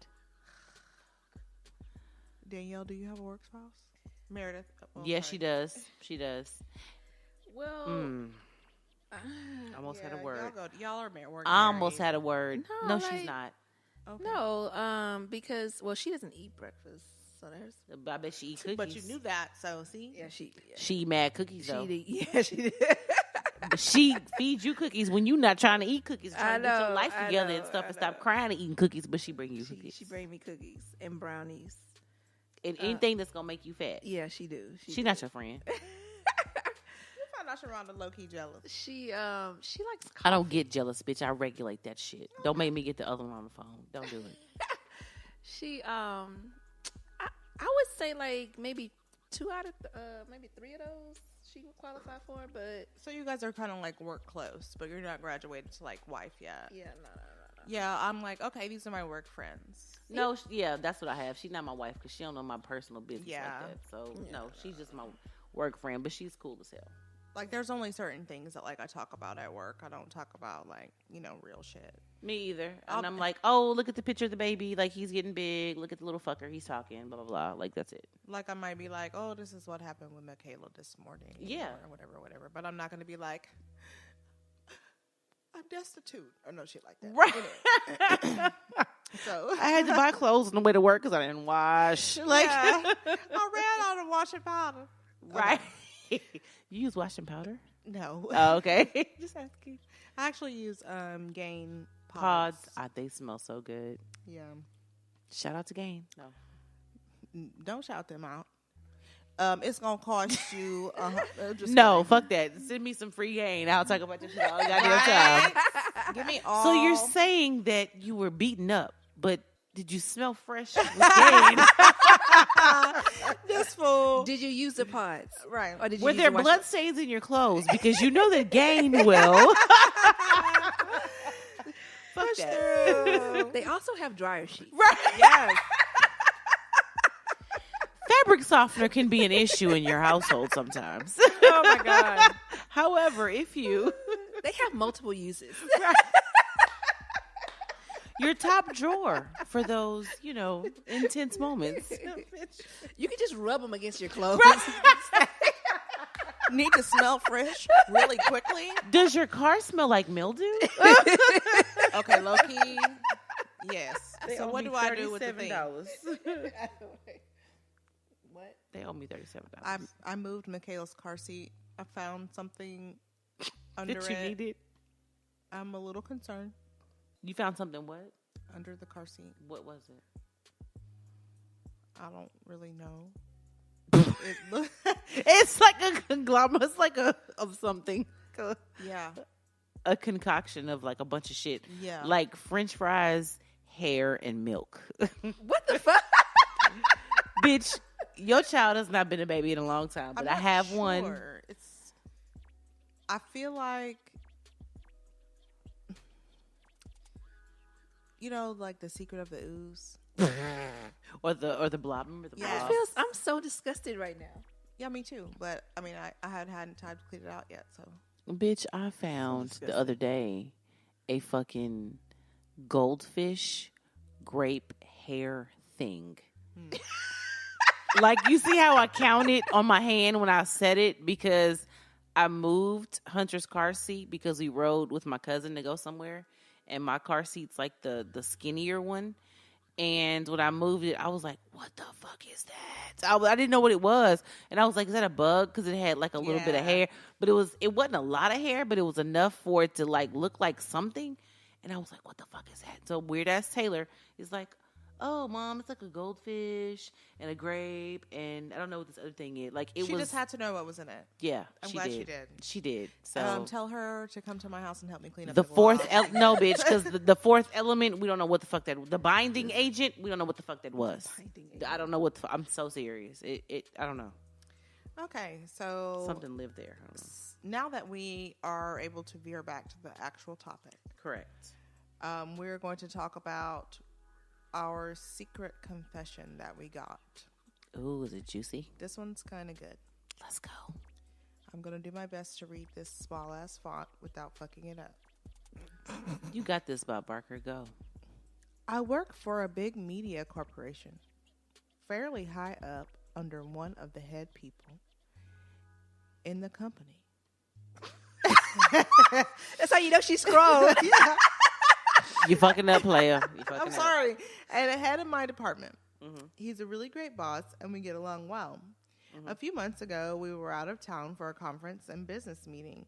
Speaker 2: Danielle, do you have a work spouse? Meredith?
Speaker 4: Yes, she does. She does.
Speaker 3: Well,
Speaker 4: Almost had a word.
Speaker 2: Y'all are married.
Speaker 4: I almost had a word.
Speaker 3: No,
Speaker 4: No, she's
Speaker 3: like-
Speaker 4: not.
Speaker 2: Okay.
Speaker 3: no, because she doesn't eat breakfast, so there's.
Speaker 4: I bet she eat cookies.
Speaker 2: But you knew that, so see.
Speaker 3: Yeah,
Speaker 4: She eat mad cookies though.
Speaker 3: she did.
Speaker 4: But she feeds you cookies when you not trying to eat cookies, trying to get your
Speaker 3: know,
Speaker 4: life
Speaker 3: I
Speaker 4: together
Speaker 3: know,
Speaker 4: and stuff,
Speaker 3: I
Speaker 4: and stop
Speaker 3: know.
Speaker 4: crying and eating cookies. But she bring you cookies
Speaker 3: She bring me cookies and brownies.
Speaker 4: and anything that's gonna make you fat.
Speaker 3: Yeah, she do.
Speaker 4: She not your friend.
Speaker 2: You find out Sharonda low key jealous.
Speaker 3: She likes.
Speaker 4: I don't get jealous, bitch. I regulate that shit. Don't make me get the other one on the phone. Don't do it.
Speaker 3: She I would say like maybe 2 out of maybe 3 of those she would qualify for, but
Speaker 2: So you guys are kind of like work close, but you're not graduated to like wife yet.
Speaker 3: yeah, no.
Speaker 2: Yeah, I'm like, okay, these are my work friends.
Speaker 4: No, yeah, that's what I have. She's not my wife because she don't know my personal business
Speaker 2: Yeah.
Speaker 4: like that. So no, she's just my work friend, but she's cool as hell.
Speaker 2: Like, there's only certain things that like I talk about at work. I don't talk about like real shit.
Speaker 4: Me either. And I'm like, oh, look at the picture of the baby. Like, he's getting big. Look at the little fucker. He's talking, blah, blah, blah. Like, that's it.
Speaker 2: Like, I might be like, oh, this is what happened with Michaela this morning.
Speaker 4: Yeah.
Speaker 2: Or whatever. But I'm not going to be like, I'm destitute. Or no shit like that.
Speaker 4: Right.
Speaker 2: So
Speaker 4: I had to buy clothes on the way to work because I didn't wash. Like,
Speaker 2: I ran out of washing powder.
Speaker 4: right. You use washing powder?
Speaker 2: No.
Speaker 4: Oh, okay.
Speaker 2: Just asking. I actually use Gain
Speaker 4: Pods. They smell so good.
Speaker 2: Yeah.
Speaker 4: Shout out to Gain. No.
Speaker 2: Don't shout them out. It's gonna cost you. Just
Speaker 4: No, fuck that. Send me some free Gain. I'll talk about this shit all the goddamn time.
Speaker 2: Give me all.
Speaker 4: So you're saying that you were beaten up, but did you smell fresh with Gain?
Speaker 2: this fool.
Speaker 3: Did you use the pods?
Speaker 2: Right.
Speaker 3: Or did you
Speaker 4: Were
Speaker 3: use
Speaker 4: there
Speaker 3: the wash-
Speaker 4: blood stains in your clothes? Because you know that Gain will. Fuck that.
Speaker 3: They also have dryer sheets.
Speaker 4: Right.
Speaker 2: Yes.
Speaker 4: Fabric softener can be an issue in your household sometimes.
Speaker 2: Oh my god.
Speaker 4: However, if you
Speaker 3: They have multiple uses.
Speaker 4: your top drawer for those, intense moments.
Speaker 3: You can just rub them against your clothes.
Speaker 2: need to smell fresh really quickly.
Speaker 4: Does your car smell like mildew?
Speaker 2: Okay, low key. Yes.
Speaker 4: They
Speaker 2: So
Speaker 4: owe
Speaker 2: what
Speaker 4: me
Speaker 2: do I do with the thing?
Speaker 3: What?
Speaker 4: They owe me $37.
Speaker 2: I moved Michaela's car seat. I found something under
Speaker 4: That you
Speaker 2: it.
Speaker 4: needed?
Speaker 2: I'm a little concerned.
Speaker 4: You found something what?
Speaker 2: Under the car seat.
Speaker 4: What was it?
Speaker 2: I don't really know.
Speaker 4: It's like a conglomerate. It's like of something.
Speaker 2: Yeah.
Speaker 4: A concoction of like a bunch of shit.
Speaker 2: Yeah.
Speaker 4: Like French fries, hair, and milk.
Speaker 3: What the fuck?
Speaker 4: Bitch, your child has not been a baby in a long time, but I have one.
Speaker 2: I feel like, you know, like The Secret of the Ooze.
Speaker 4: or the blob. Remember the
Speaker 2: Yeah.
Speaker 4: blob?
Speaker 3: I'm so disgusted right now.
Speaker 2: Yeah, me too. But I mean, I hadn't time to clean it out yet. So
Speaker 4: Bitch, I found the other day a fucking goldfish grape hair thing. Like, you see how I counted on my hand when I said it? Because I moved Hunter's car seat because we rode with my cousin to go somewhere. And my car seat's like the skinnier one. And when I moved it, I was like, what the fuck is that? I didn't know what it was. And I was like, is that a bug? Because it had like a little bit of hair. But it wasn't a lot of hair, but it was enough for it to like look like something. And I was like, what the fuck is that? So weird ass Taylor is like, oh, Mom, it's like a goldfish and a grape. And I don't know what this other thing is. Like,
Speaker 2: she just had to know what was in it.
Speaker 4: Yeah,
Speaker 2: I'm glad she did.
Speaker 4: She did. So
Speaker 2: tell her to come to my house and help me clean up
Speaker 4: the
Speaker 2: the
Speaker 4: fourth
Speaker 2: wall.
Speaker 4: no, bitch, because the fourth element, we don't know what the fuck that. The binding agent, we don't know what the fuck that was. I don't know what. I'm so serious. I don't know.
Speaker 2: Okay, so
Speaker 4: Something lived there. I don't know.
Speaker 2: Now that we are able to veer back to the actual topic,
Speaker 4: Correct.
Speaker 2: we're going to talk about our secret confession that we got.
Speaker 4: Ooh, is it juicy?
Speaker 2: This one's kind of good.
Speaker 4: Let's go.
Speaker 2: I'm going to do my best to read this small ass font without fucking it up.
Speaker 4: You got this, Bob Barker. Go.
Speaker 2: I work for a big media corporation, fairly high up under one of the head people in the company.
Speaker 3: That's how you know she scrolled.
Speaker 2: Yeah.
Speaker 4: You fucking up, player.
Speaker 2: I'm sorry. And the head of my department.
Speaker 4: Mm-hmm.
Speaker 2: He's a really great boss, and we get along well. Mm-hmm. A few months ago, we were out of town for a conference and business meeting.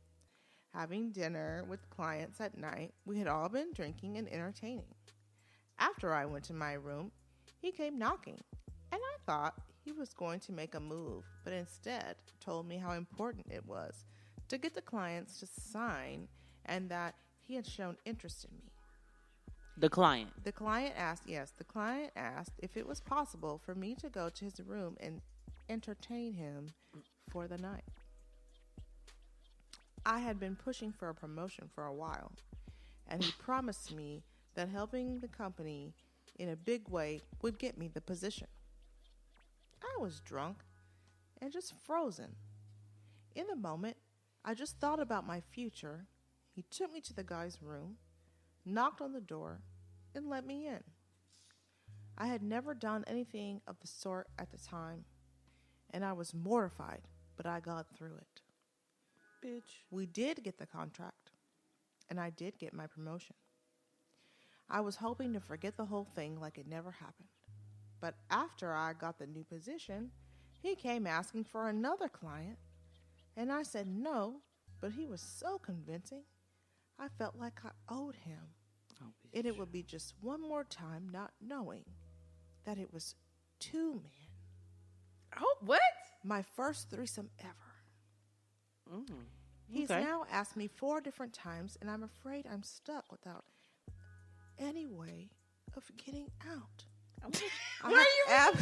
Speaker 2: Having dinner with clients at night, we had all been drinking and entertaining. After I went to my room, he came knocking, and I thought he was going to make a move, but instead told me how important it was to get the clients to sign and that he had shown interest in me.
Speaker 4: The client
Speaker 2: asked if it was possible for me to go to his room and entertain him for the night. I had been pushing for a promotion for a while, and he promised me that helping the company in a big way would get me the position. I was drunk and just frozen. In the moment, I just thought about my future. He took me to the guy's room, knocked on the door, and let me in. I had never done anything of the sort at the time, and I was mortified, but I got through it.
Speaker 4: bitch.
Speaker 2: We did get the contract, and I did get my promotion. I was hoping to forget the whole thing like it never happened. But after I got the new position, he came asking for another client, and I said no, but he was so convincing, I felt like I owed him. And it would be just one more time not knowing that it was 2 men.
Speaker 3: Oh, what?
Speaker 2: My first threesome ever.
Speaker 4: Mm.
Speaker 2: He's
Speaker 4: Okay.
Speaker 2: now asked me 4 different times, and I'm afraid I'm stuck without any way of getting out.
Speaker 3: Where are you?
Speaker 2: I'm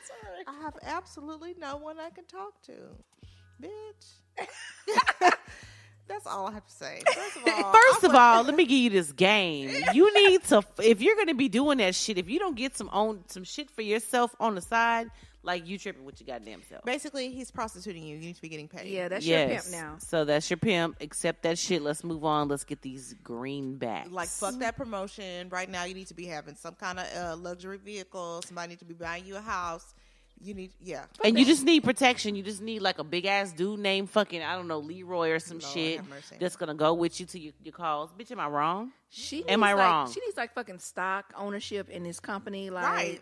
Speaker 3: sorry.
Speaker 2: I have absolutely no one I can talk to. Bitch. That's all I have to say.
Speaker 4: First of all, let me give you this game. You need to, if you're going to be doing that shit, if you don't get some shit for yourself on the side, like you tripping with your goddamn self.
Speaker 2: Basically, he's prostituting you. You need to be getting paid.
Speaker 3: Yeah, that's your pimp now.
Speaker 4: So that's your pimp. Accept that shit. Let's move on. Let's get these greenbacks.
Speaker 2: Like, fuck that promotion. Right now, you need to be having some kind of luxury vehicle. Somebody needs to be buying you a house. You need, yeah.
Speaker 4: And you just need protection. You just need like a big ass dude named fucking, I don't know, Leroy or some
Speaker 2: Lord
Speaker 4: shit
Speaker 2: have mercy.
Speaker 4: that's gonna go with you to your calls. Bitch, am I wrong?
Speaker 3: Am
Speaker 4: I wrong?
Speaker 3: She needs like fucking stock ownership in this company. Like,
Speaker 2: Right.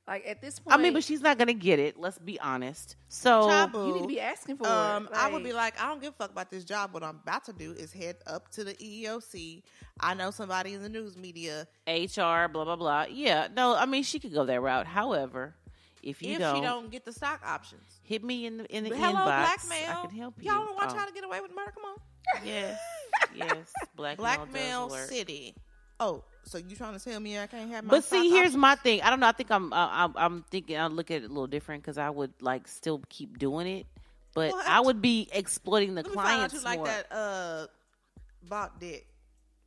Speaker 3: Like at this point,
Speaker 4: I mean, but she's not gonna get it. Let's be honest. So
Speaker 2: Chabu,
Speaker 3: you need to be asking for it.
Speaker 2: I would be like, I don't give a fuck about this job. What I'm about to do is head up to the EEOC. I know somebody in the news media,
Speaker 4: HR, blah blah blah. Yeah, no, I mean she could go that route. However, if
Speaker 2: she
Speaker 4: don't
Speaker 2: don't get the stock options.
Speaker 4: hit me in the
Speaker 2: Hello,
Speaker 4: inbox.
Speaker 2: blackmail.
Speaker 4: I can help you.
Speaker 2: Y'all don't want y'all to get away with murder? Come on.
Speaker 4: Yes, yes,
Speaker 2: Blackmail
Speaker 4: does work.
Speaker 2: City. Oh, so you trying to tell me I can't have my
Speaker 4: But
Speaker 2: stock
Speaker 4: see, here's
Speaker 2: options?
Speaker 4: my thing. I don't know. I think I'm thinking I'll look at it a little different because I would like still keep doing it, but
Speaker 2: Well,
Speaker 4: I would be exploiting the
Speaker 2: Let me find out
Speaker 4: clients
Speaker 2: you like
Speaker 4: more.
Speaker 2: that bot dick.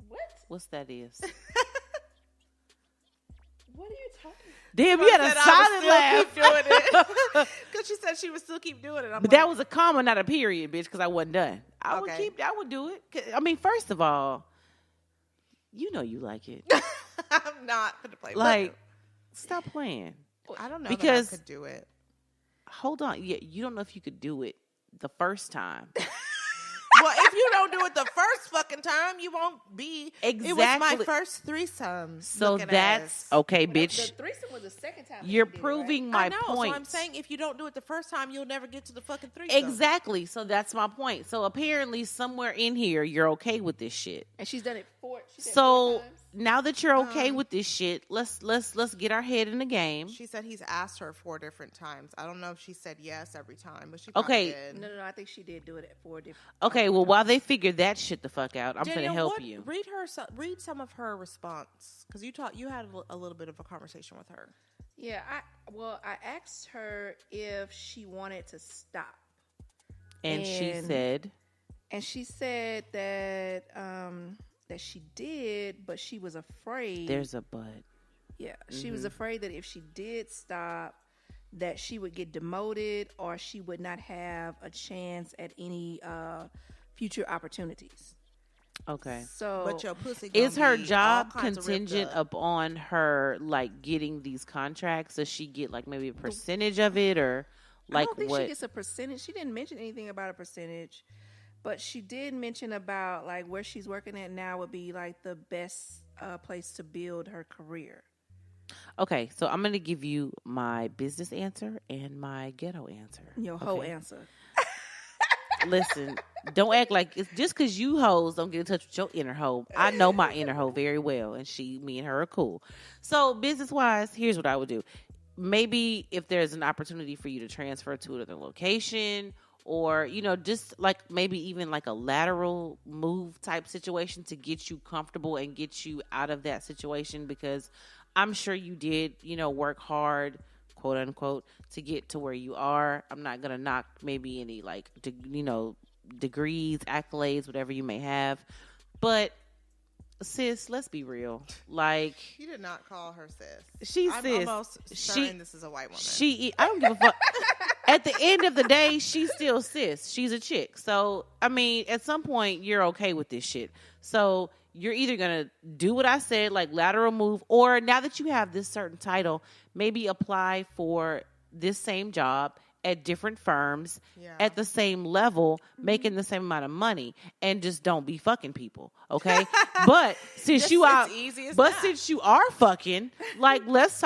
Speaker 3: what?
Speaker 4: What's that is?
Speaker 3: What are you talking?
Speaker 4: Damn, you had a silent laugh.
Speaker 2: Keep doing it because she said she would still keep doing it. I'm
Speaker 4: But that was a comma, not a period, bitch, because I wasn't done. I would do it. 'Cause, I mean, first of all, you know you like it.
Speaker 2: I'm not gonna play.
Speaker 4: Like, stop playing.
Speaker 2: I don't know
Speaker 4: because-
Speaker 2: that I could do it.
Speaker 4: Hold on. Yeah, you don't know if you could do it the first time.
Speaker 2: Well, if you don't do it the first fucking time, you won't be.
Speaker 4: Exactly.
Speaker 2: It was my first threesome.
Speaker 4: So
Speaker 2: looking
Speaker 4: that's
Speaker 2: ass.
Speaker 4: okay,
Speaker 3: The
Speaker 4: bitch.
Speaker 3: threesome was the second time. that
Speaker 4: You're
Speaker 3: you did it,
Speaker 4: proving
Speaker 2: I
Speaker 3: right?
Speaker 4: my
Speaker 2: know.
Speaker 4: point.
Speaker 2: So I'm saying if you don't do it the first time, you'll never get to the fucking threesome.
Speaker 4: Exactly. So that's my point. So apparently, somewhere in here, you're okay with this shit.
Speaker 3: And she's done it four. She said
Speaker 4: So
Speaker 3: 4 times.
Speaker 4: now that you're okay with this shit, let's get our head in the game.
Speaker 2: She said he's asked her 4 different times. I don't know if she said yes every time, but she probably
Speaker 4: Okay.
Speaker 2: did.
Speaker 3: No. I think she did do it at 4 different.
Speaker 4: Okay, well, while they figure that shit the fuck out, I'm
Speaker 2: Danielle,
Speaker 4: gonna help you.
Speaker 2: Read some of her response because you had a little bit of a conversation with her.
Speaker 3: Yeah. I asked her if she wanted to stop,
Speaker 4: And she
Speaker 3: and-
Speaker 4: said,
Speaker 3: and she said that that she did, but she was afraid.
Speaker 4: "There's a but."
Speaker 3: Yeah, she was afraid that if she did stop, that she would get demoted or she would not have a chance at any future opportunities.
Speaker 4: Okay.
Speaker 3: So,
Speaker 2: But your pussy
Speaker 4: Is
Speaker 2: gonna
Speaker 4: her
Speaker 2: be
Speaker 4: job
Speaker 2: all kinds of ripped
Speaker 4: contingent
Speaker 2: up.
Speaker 4: upon her like getting these contracts? Does she get like maybe a percentage of it, or
Speaker 3: I
Speaker 4: like
Speaker 3: don't think
Speaker 4: what?
Speaker 3: she gets a percentage. She didn't mention anything about a percentage, but she did mention about like where she's working at now would be like the best place to build her career.
Speaker 4: Okay, so I'm gonna give you my business answer and my ghetto answer.
Speaker 3: Your whole
Speaker 4: Okay?
Speaker 3: answer.
Speaker 4: Listen, don't act like it's just because you hoes don't get in touch with your inner hoe. I know my inner hoe very well, and me and her are cool. So business wise, here's what I would do. Maybe if there's an opportunity for you to transfer to another location, or just like maybe even like a lateral move type situation to get you comfortable and get you out of that situation, because I'm sure you did work hard, quote unquote, to get to where you are. I'm not gonna knock maybe any like degrees, accolades, whatever you may have, but sis, let's be real. Like,
Speaker 2: You did not call her sis.
Speaker 4: She's
Speaker 2: I'm
Speaker 4: sis.
Speaker 2: almost certain this is a white woman.
Speaker 4: I don't give a fuck. At the end of the day, she's still sis. She's a chick. So, I mean, at some point, you're okay with this shit. So, you're either going to do what I said, like lateral move, or now that you have this certain title, maybe apply for this same job at different firms at the same level, making the same amount of money, and just don't be fucking people, okay? But since you are, since you are fucking, like, let's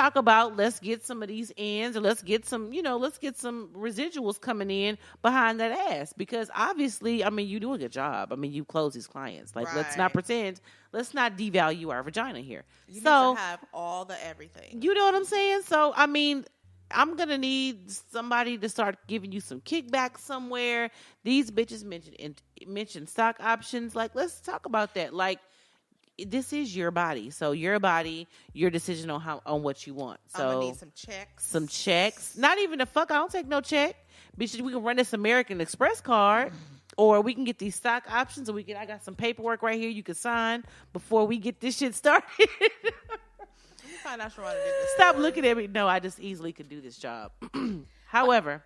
Speaker 4: get some of these ends, or let's get some residuals coming in behind that ass, because obviously, I mean, you do a good job. I mean, you close these clients. Like, let's not pretend. Let's not devalue our vagina here.
Speaker 2: You need to have all the everything.
Speaker 4: You know what I'm saying? So, I mean, I'm going to need somebody to start giving you some kickback somewhere. These bitches mentioned stock options. Like, let's talk about that. Like, this is your body. So your body, your decision on what you want. So
Speaker 2: I'm going to need some checks.
Speaker 4: Some checks. Not even I don't take no check. Bitch, we can run this American Express card, or we can get these stock options, or I got some paperwork right here you can sign before we get this shit started.
Speaker 2: Find out what to do this.
Speaker 4: Stop looking at me. No, I just easily could do this job. However,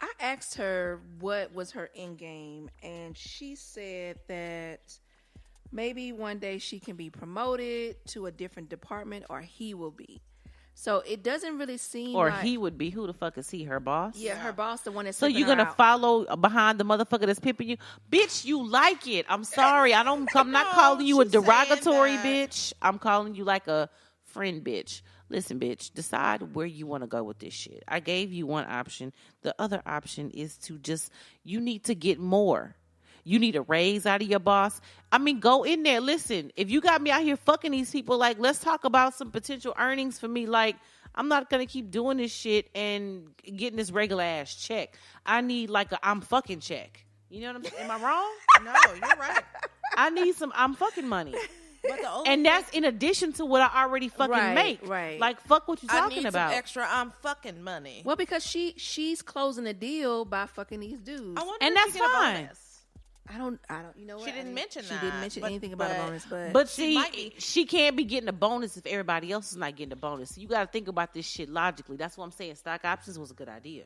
Speaker 3: I asked her what was her end game, and she said that maybe one day she can be promoted to a different department, or he will be. So it doesn't really seem
Speaker 4: or
Speaker 3: like...
Speaker 4: he would be. Who the fuck is he? Her boss?
Speaker 3: Yeah, her boss, the one that's
Speaker 4: So you're gonna follow behind the motherfucker that's pimping you, bitch? You like it? I'm sorry. I'm not calling you a derogatory bitch. I'm calling you like a friend, bitch. Listen, bitch. Decide where you want to go with this shit. I gave you one option. The other option is to you need to get more. You need a raise out of your boss. I mean, go in there. Listen, if you got me out here fucking these people, like, let's talk about some potential earnings for me. Like, I'm not going to keep doing this shit and getting this regular ass check. I need like I'm fucking check. You know what I'm saying? Am I wrong?
Speaker 2: No, you're right.
Speaker 4: I need some I'm fucking money. And that's in addition to what I already fucking make.
Speaker 3: Right.
Speaker 4: Like, fuck what you
Speaker 5: I
Speaker 4: talking
Speaker 5: need
Speaker 4: about.
Speaker 5: some extra I'm fucking money.
Speaker 3: Well, because she's closing the deal by fucking these dudes.
Speaker 5: I wonder
Speaker 4: and
Speaker 5: if
Speaker 4: that's
Speaker 5: she get a
Speaker 4: fine.
Speaker 5: bonus.
Speaker 3: I don't. You know what?
Speaker 5: She didn't mention
Speaker 3: she
Speaker 5: that.
Speaker 3: didn't mention anything about a bonus,
Speaker 4: But
Speaker 5: she might
Speaker 4: see,
Speaker 5: be.
Speaker 4: she can't be getting a bonus if everybody else is not getting a bonus. So you got to think about this shit logically. That's what I'm saying. Stock options was a good idea.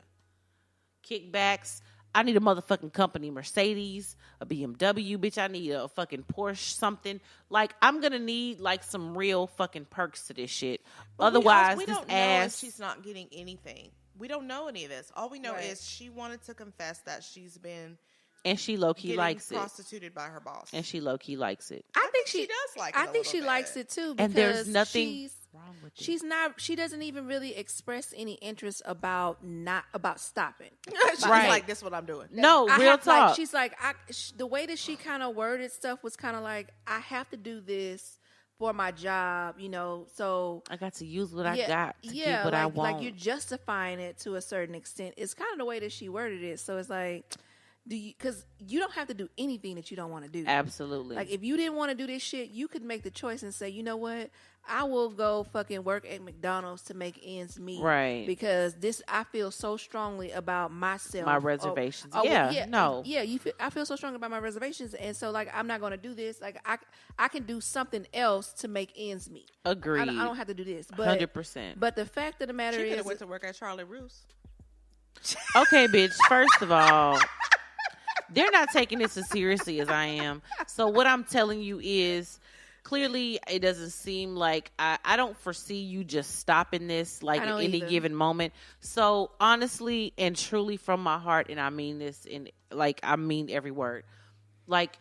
Speaker 4: Kickbacks. I need a motherfucking company, Mercedes, a BMW, bitch. I need a fucking Porsche, something. Like, I'm gonna need like some real fucking perks to this shit. Otherwise,
Speaker 5: we
Speaker 4: this
Speaker 5: don't know
Speaker 4: ass.
Speaker 5: if she's not getting anything. We don't know any of this. All we know is she wanted to confess that she's been
Speaker 4: And she low key likes it.
Speaker 5: Prostituted by her boss.
Speaker 4: And she low key likes it.
Speaker 3: I think
Speaker 5: she does like it.
Speaker 3: I think she likes it too.
Speaker 4: And there's
Speaker 3: because
Speaker 4: nothing wrong with it.
Speaker 3: She's not. She doesn't even really express any interest about stopping.
Speaker 5: She's
Speaker 4: Right.
Speaker 5: like, this is what I'm doing.
Speaker 4: No,
Speaker 3: I
Speaker 4: real
Speaker 3: have,
Speaker 4: talk.
Speaker 3: Like, she's like, the way that she kind of worded stuff was kind of like, I have to do this for my job, you know. So
Speaker 4: I got to use what I got to get what
Speaker 3: like,
Speaker 4: I want.
Speaker 3: Like, you're justifying it to a certain extent. It's kind of the way that she worded it. So it's like, because you don't have to do anything that you don't want to do.
Speaker 4: Absolutely.
Speaker 3: Like, if you didn't want to do this shit, you could make the choice and say, you know what, I will go fucking work at McDonald's to make ends meet.
Speaker 4: Right.
Speaker 3: Because I feel so strongly about myself.
Speaker 4: My reservations.
Speaker 3: I feel so strongly about my reservations. And so, like, I'm not going to do this. Like, I can do something else to make ends meet.
Speaker 4: Agreed.
Speaker 3: I don't have to do this. But,
Speaker 4: 100%.
Speaker 3: But the fact of the matter
Speaker 5: She could
Speaker 3: is,
Speaker 5: have went to work at Charlotte Russe.
Speaker 4: Okay, bitch. First of all, they're not taking this as seriously as I am. So what I'm telling you is, clearly it doesn't seem like I don't foresee you just stopping this like at any given moment. So honestly and truly from my heart, and I mean this in like I mean every word, like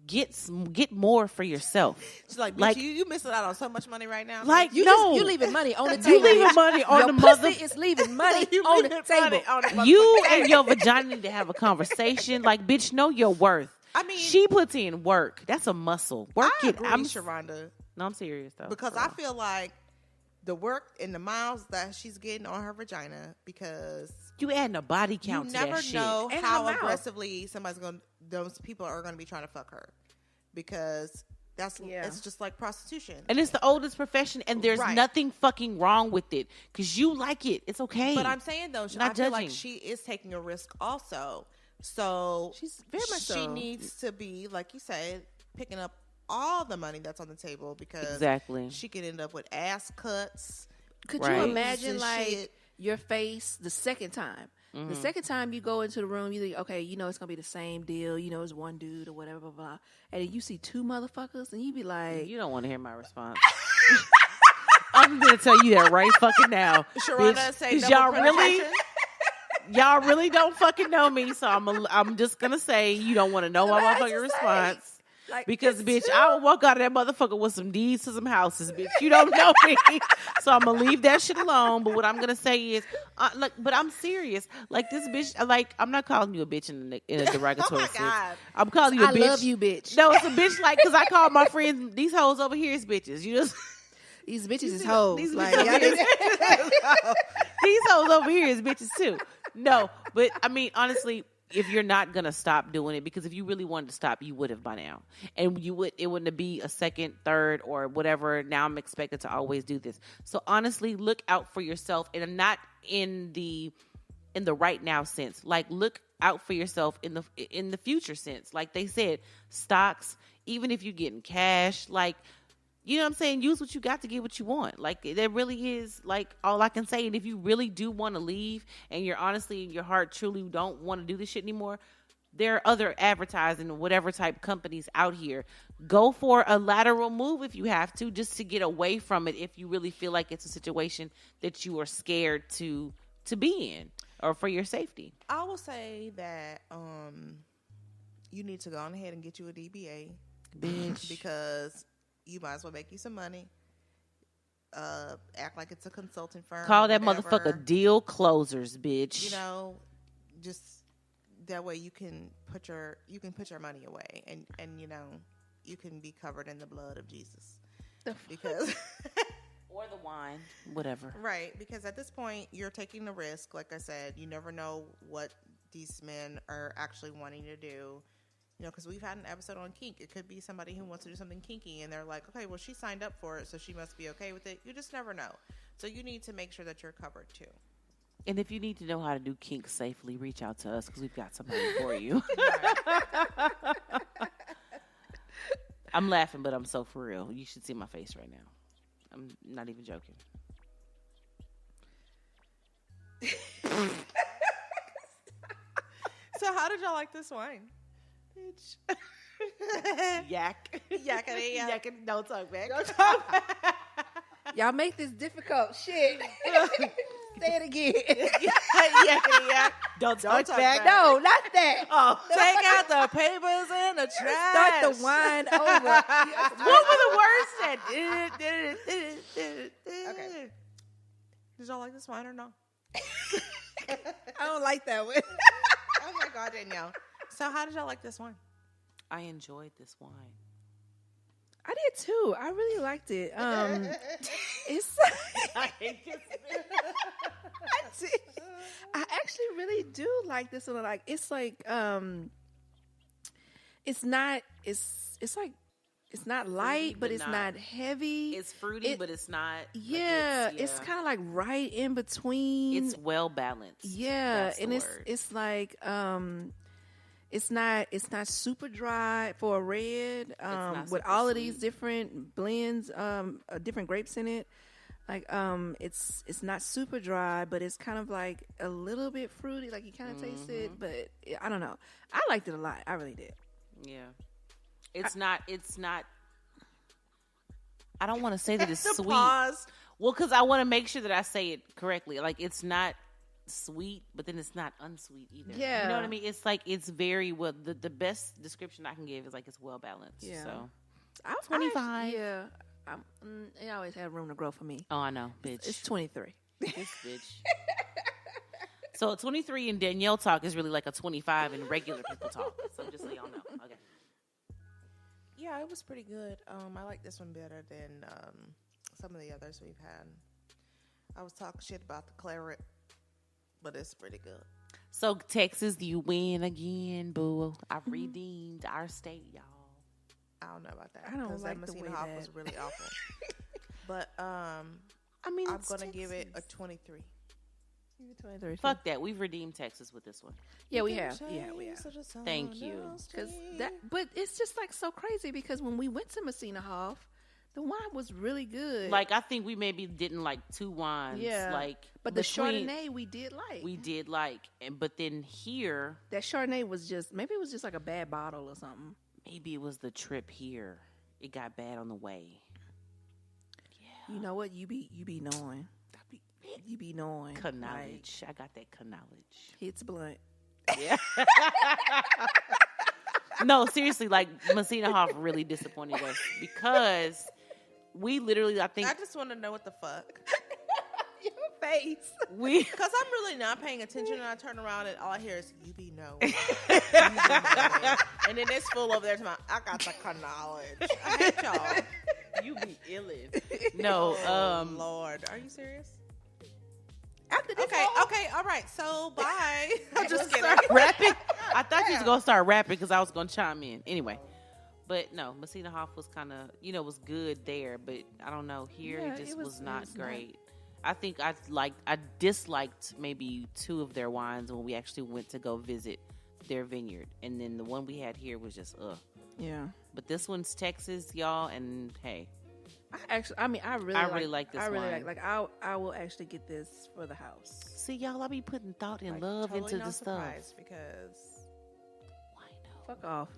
Speaker 4: get more for yourself.
Speaker 5: She's like you missing out on so much money right now.
Speaker 4: Like,
Speaker 3: you leaving money on the table.
Speaker 4: You leaving money on the mother.
Speaker 3: Is leaving money on the table.
Speaker 4: You and your vagina need to have a conversation. Like, bitch, know your worth.
Speaker 5: I mean,
Speaker 4: she puts in work. That's a muscle. Work
Speaker 5: I
Speaker 4: it.
Speaker 5: agree, Sharonda.
Speaker 4: No, I'm serious though.
Speaker 5: Because I feel like the work and the miles that she's getting on her vagina, because
Speaker 4: you adding a body count
Speaker 5: you
Speaker 4: to
Speaker 5: never
Speaker 4: that shit.
Speaker 5: know
Speaker 3: And
Speaker 5: how
Speaker 3: her mouth.
Speaker 5: aggressively those people are going to be trying to fuck her, because it's just like prostitution.
Speaker 4: And it's the oldest profession, and there's nothing fucking wrong with it because you like it. It's okay.
Speaker 5: But I'm saying though, I feel like she is taking a risk also. So
Speaker 3: she's very much
Speaker 5: she needs to be, like you said, picking up all the money that's on the table, because she could end up with ass cuts.
Speaker 3: Could you imagine like your face the second time? Mm-hmm. The second time you go into the room, you think, okay, you know it's gonna be the same deal. You know it's one dude or whatever, blah, blah. And then you see two motherfuckers, and you be like,
Speaker 4: you don't want to hear my response. I'm gonna tell you that right fucking now,
Speaker 5: Sharonda. Say
Speaker 4: y'all really don't fucking know me, so I'm just gonna say you don't want to know my motherfucking response. Like, because, bitch, I will walk out of that motherfucker with some deeds to some houses, bitch. You don't know me. So I'm going to leave that shit alone. But what I'm going to say is, but I'm serious. Like, this bitch, like, I'm not calling you a bitch in a derogatory sense.
Speaker 5: God.
Speaker 4: I'm calling you a bitch.
Speaker 3: I love you, bitch.
Speaker 4: No, it's a bitch, like, because I call my friends, these hoes over here is bitches. You just...
Speaker 3: These bitches is hoes.
Speaker 4: These
Speaker 3: like,
Speaker 4: these hoes over here is bitches, too. No, but, I mean, honestly... If you're not gonna stop doing it, because if you really wanted to stop, you would have by now, and it wouldn't be a second, third, or whatever. Now I'm expected to always do this. So honestly, look out for yourself, and not in the right now sense. Like, look out for yourself in the future sense. Like they said, stocks. Even if you're getting cash, like. You know what I'm saying? Use what you got to get what you want. Like, that really is, like, all I can say. And if you really do want to leave and you're honestly in your heart truly don't want to do this shit anymore, there are other advertising, whatever type companies out here. Go for a lateral move if you have to, just to get away from it if you really feel like it's a situation that you are scared to be in or for your safety.
Speaker 5: I will say that you need to go on ahead and get you a DBA, bitch, because you might as well make you some money. Act like it's a consulting firm.
Speaker 4: Call that motherfucker deal closers, bitch.
Speaker 5: You know, just that way you can put your money away, and you know, you can be covered in the blood of Jesus. Because
Speaker 4: or the wine, whatever.
Speaker 5: Right, because at this point you're taking the risk. Like I said, you never know what these men are actually wanting to do. You know, because we've had an episode on kink. It could be somebody who wants to do something kinky, and they're like, okay, well, she signed up for it, so she must be okay with it. You just never know. So you need to make sure that you're covered, too.
Speaker 4: And if you need to know how to do kink safely, reach out to us, because we've got somebody for you. I'm laughing, but I'm so for real. You should see my face right now. I'm not even joking.
Speaker 5: So how did y'all like this wine? Bitch.
Speaker 4: Yak.
Speaker 5: Yakety.
Speaker 4: Don't talk back.
Speaker 3: Y'all make this difficult. Shit. Say it again.
Speaker 4: Yakety yak. Don't talk back.
Speaker 3: No, not that.
Speaker 4: Oh,
Speaker 5: Take out the papers and the trash.
Speaker 3: Start the wine over.
Speaker 4: What were the words that?
Speaker 5: Okay. Did y'all like this wine or no?
Speaker 3: I don't like that one.
Speaker 5: Oh my God, Danielle. So how did y'all like this wine?
Speaker 4: I enjoyed this wine.
Speaker 3: I did too. I really liked it. It's
Speaker 4: I hate this.
Speaker 3: I actually really do like this one. Like it's like it's not light, but it's not heavy.
Speaker 4: It's fruity, but it's not.
Speaker 3: Yeah, it's kind of like right in between.
Speaker 4: It's well balanced.
Speaker 3: Yeah, and it's like it's not super dry for a red. With all of these different blends, different grapes in it. Like it's not super dry, but it's kind of like a little bit fruity. Like you kind of taste it, but I don't know. I liked it a lot. I really did.
Speaker 4: Yeah. It's not. I don't want to say that it's sweet.
Speaker 5: Pause.
Speaker 4: Well, because I want to make sure that I say it correctly. Like it's not sweet, but then it's not unsweet either.
Speaker 3: Yeah,
Speaker 4: you know what I mean. It's like it's very well. The best description I can give is like it's well balanced. Yeah. So
Speaker 3: I was
Speaker 4: 25.
Speaker 3: Yeah. It always had room to grow for me.
Speaker 4: Oh, I know, bitch.
Speaker 3: It's 23.
Speaker 4: This bitch. So 23 in Danielle talk is really like a 25 in regular people talk. So just so y'all know. Okay.
Speaker 5: Yeah, it was pretty good. I like this one better than some of the others we've had. I was talking shit about the claret, but it's pretty good.
Speaker 4: So Texas, you win again, boo. I redeemed our state, y'all.
Speaker 5: I don't know about that.
Speaker 3: I don't like
Speaker 5: that
Speaker 3: the way
Speaker 5: Messina Hop
Speaker 3: that
Speaker 5: was really awful. But I mean, I'm gonna give it a 23.
Speaker 3: 23.
Speaker 4: Fuck that. We've redeemed Texas with this one.
Speaker 3: Yeah, we have. Yeah, we have.
Speaker 4: Thank you.
Speaker 3: But it's just like so crazy because when we went to Messina Hoff, the wine was really good.
Speaker 4: Like I think we maybe didn't like two wines.
Speaker 3: Yeah.
Speaker 4: Like,
Speaker 3: but the Chardonnay we did like. But then here, that Chardonnay was just like a bad bottle or something.
Speaker 4: Maybe it was the trip here. It got bad on the way. Yeah.
Speaker 3: You know what? You be knowing. You be knowing.
Speaker 4: Knowledge. I got that knowledge.
Speaker 3: Hits blunt.
Speaker 4: Yeah. No, seriously, like Messina Hoff really disappointed us because we literally, I think.
Speaker 5: I just want to know what the fuck.
Speaker 3: Your face.
Speaker 5: Because I'm really not paying attention, and I turn around and all I hear is "you be knowing," and then it's full over there to my. I got the knowledge. I hate y'all.
Speaker 4: You be illin'. No,
Speaker 5: Lord, are you serious?
Speaker 3: After this
Speaker 5: Okay, all right. So bye. I'm just kidding.
Speaker 4: Rapping. I thought you was gonna start rapping because I was gonna chime in anyway. But no, Messina Hoff was kind of, was good there, but I don't know. Here it just was not great. I think I disliked maybe two of their wines when we actually went to go visit their vineyard, and then the one we had here was just
Speaker 3: Yeah.
Speaker 4: But this one's Texas, y'all, and hey.
Speaker 3: I really like this
Speaker 4: wine.
Speaker 3: I will actually get this for the house.
Speaker 4: See, y'all, I be putting thought and love
Speaker 5: totally
Speaker 4: into the stuff.
Speaker 5: Because
Speaker 3: Fuck off.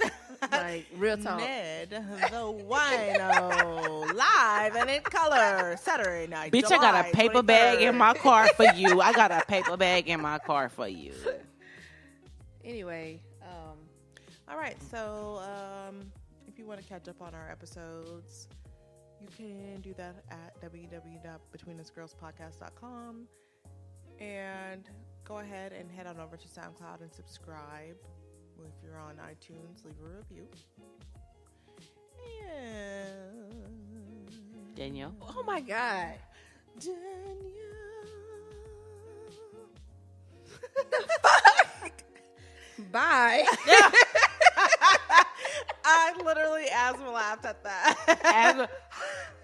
Speaker 3: Like, real talk.
Speaker 5: Ned, the wino, live and in color, Saturday night.
Speaker 4: Bitch,
Speaker 5: July
Speaker 4: I got a paper
Speaker 5: 23rd.
Speaker 4: bag in my car for you. I got a paper bag in my car for you.
Speaker 3: Anyway,
Speaker 5: All right, so if you want to catch up on our episodes, you can do that at www.betweenusgirlspodcast.com and go ahead and head on over to SoundCloud and subscribe. If you're on iTunes, leave a review. And
Speaker 4: Danielle.
Speaker 3: oh my God.
Speaker 5: Danielle.
Speaker 3: Bye.
Speaker 5: I literally asthma laughed at that.
Speaker 4: Asthma.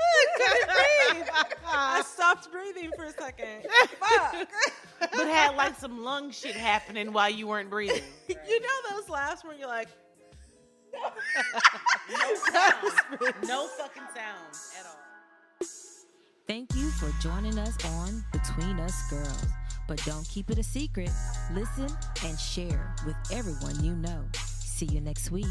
Speaker 5: I couldn't breathe. I stopped breathing for a second. Fuck.
Speaker 4: But had like some lung shit happening while you weren't breathing.
Speaker 5: You know those laughs where you're like,
Speaker 4: No sound. No fucking sound at all.
Speaker 1: Thank you for joining us on Between Us Girls. But don't keep it a secret. Listen and share with everyone you know. See you next week.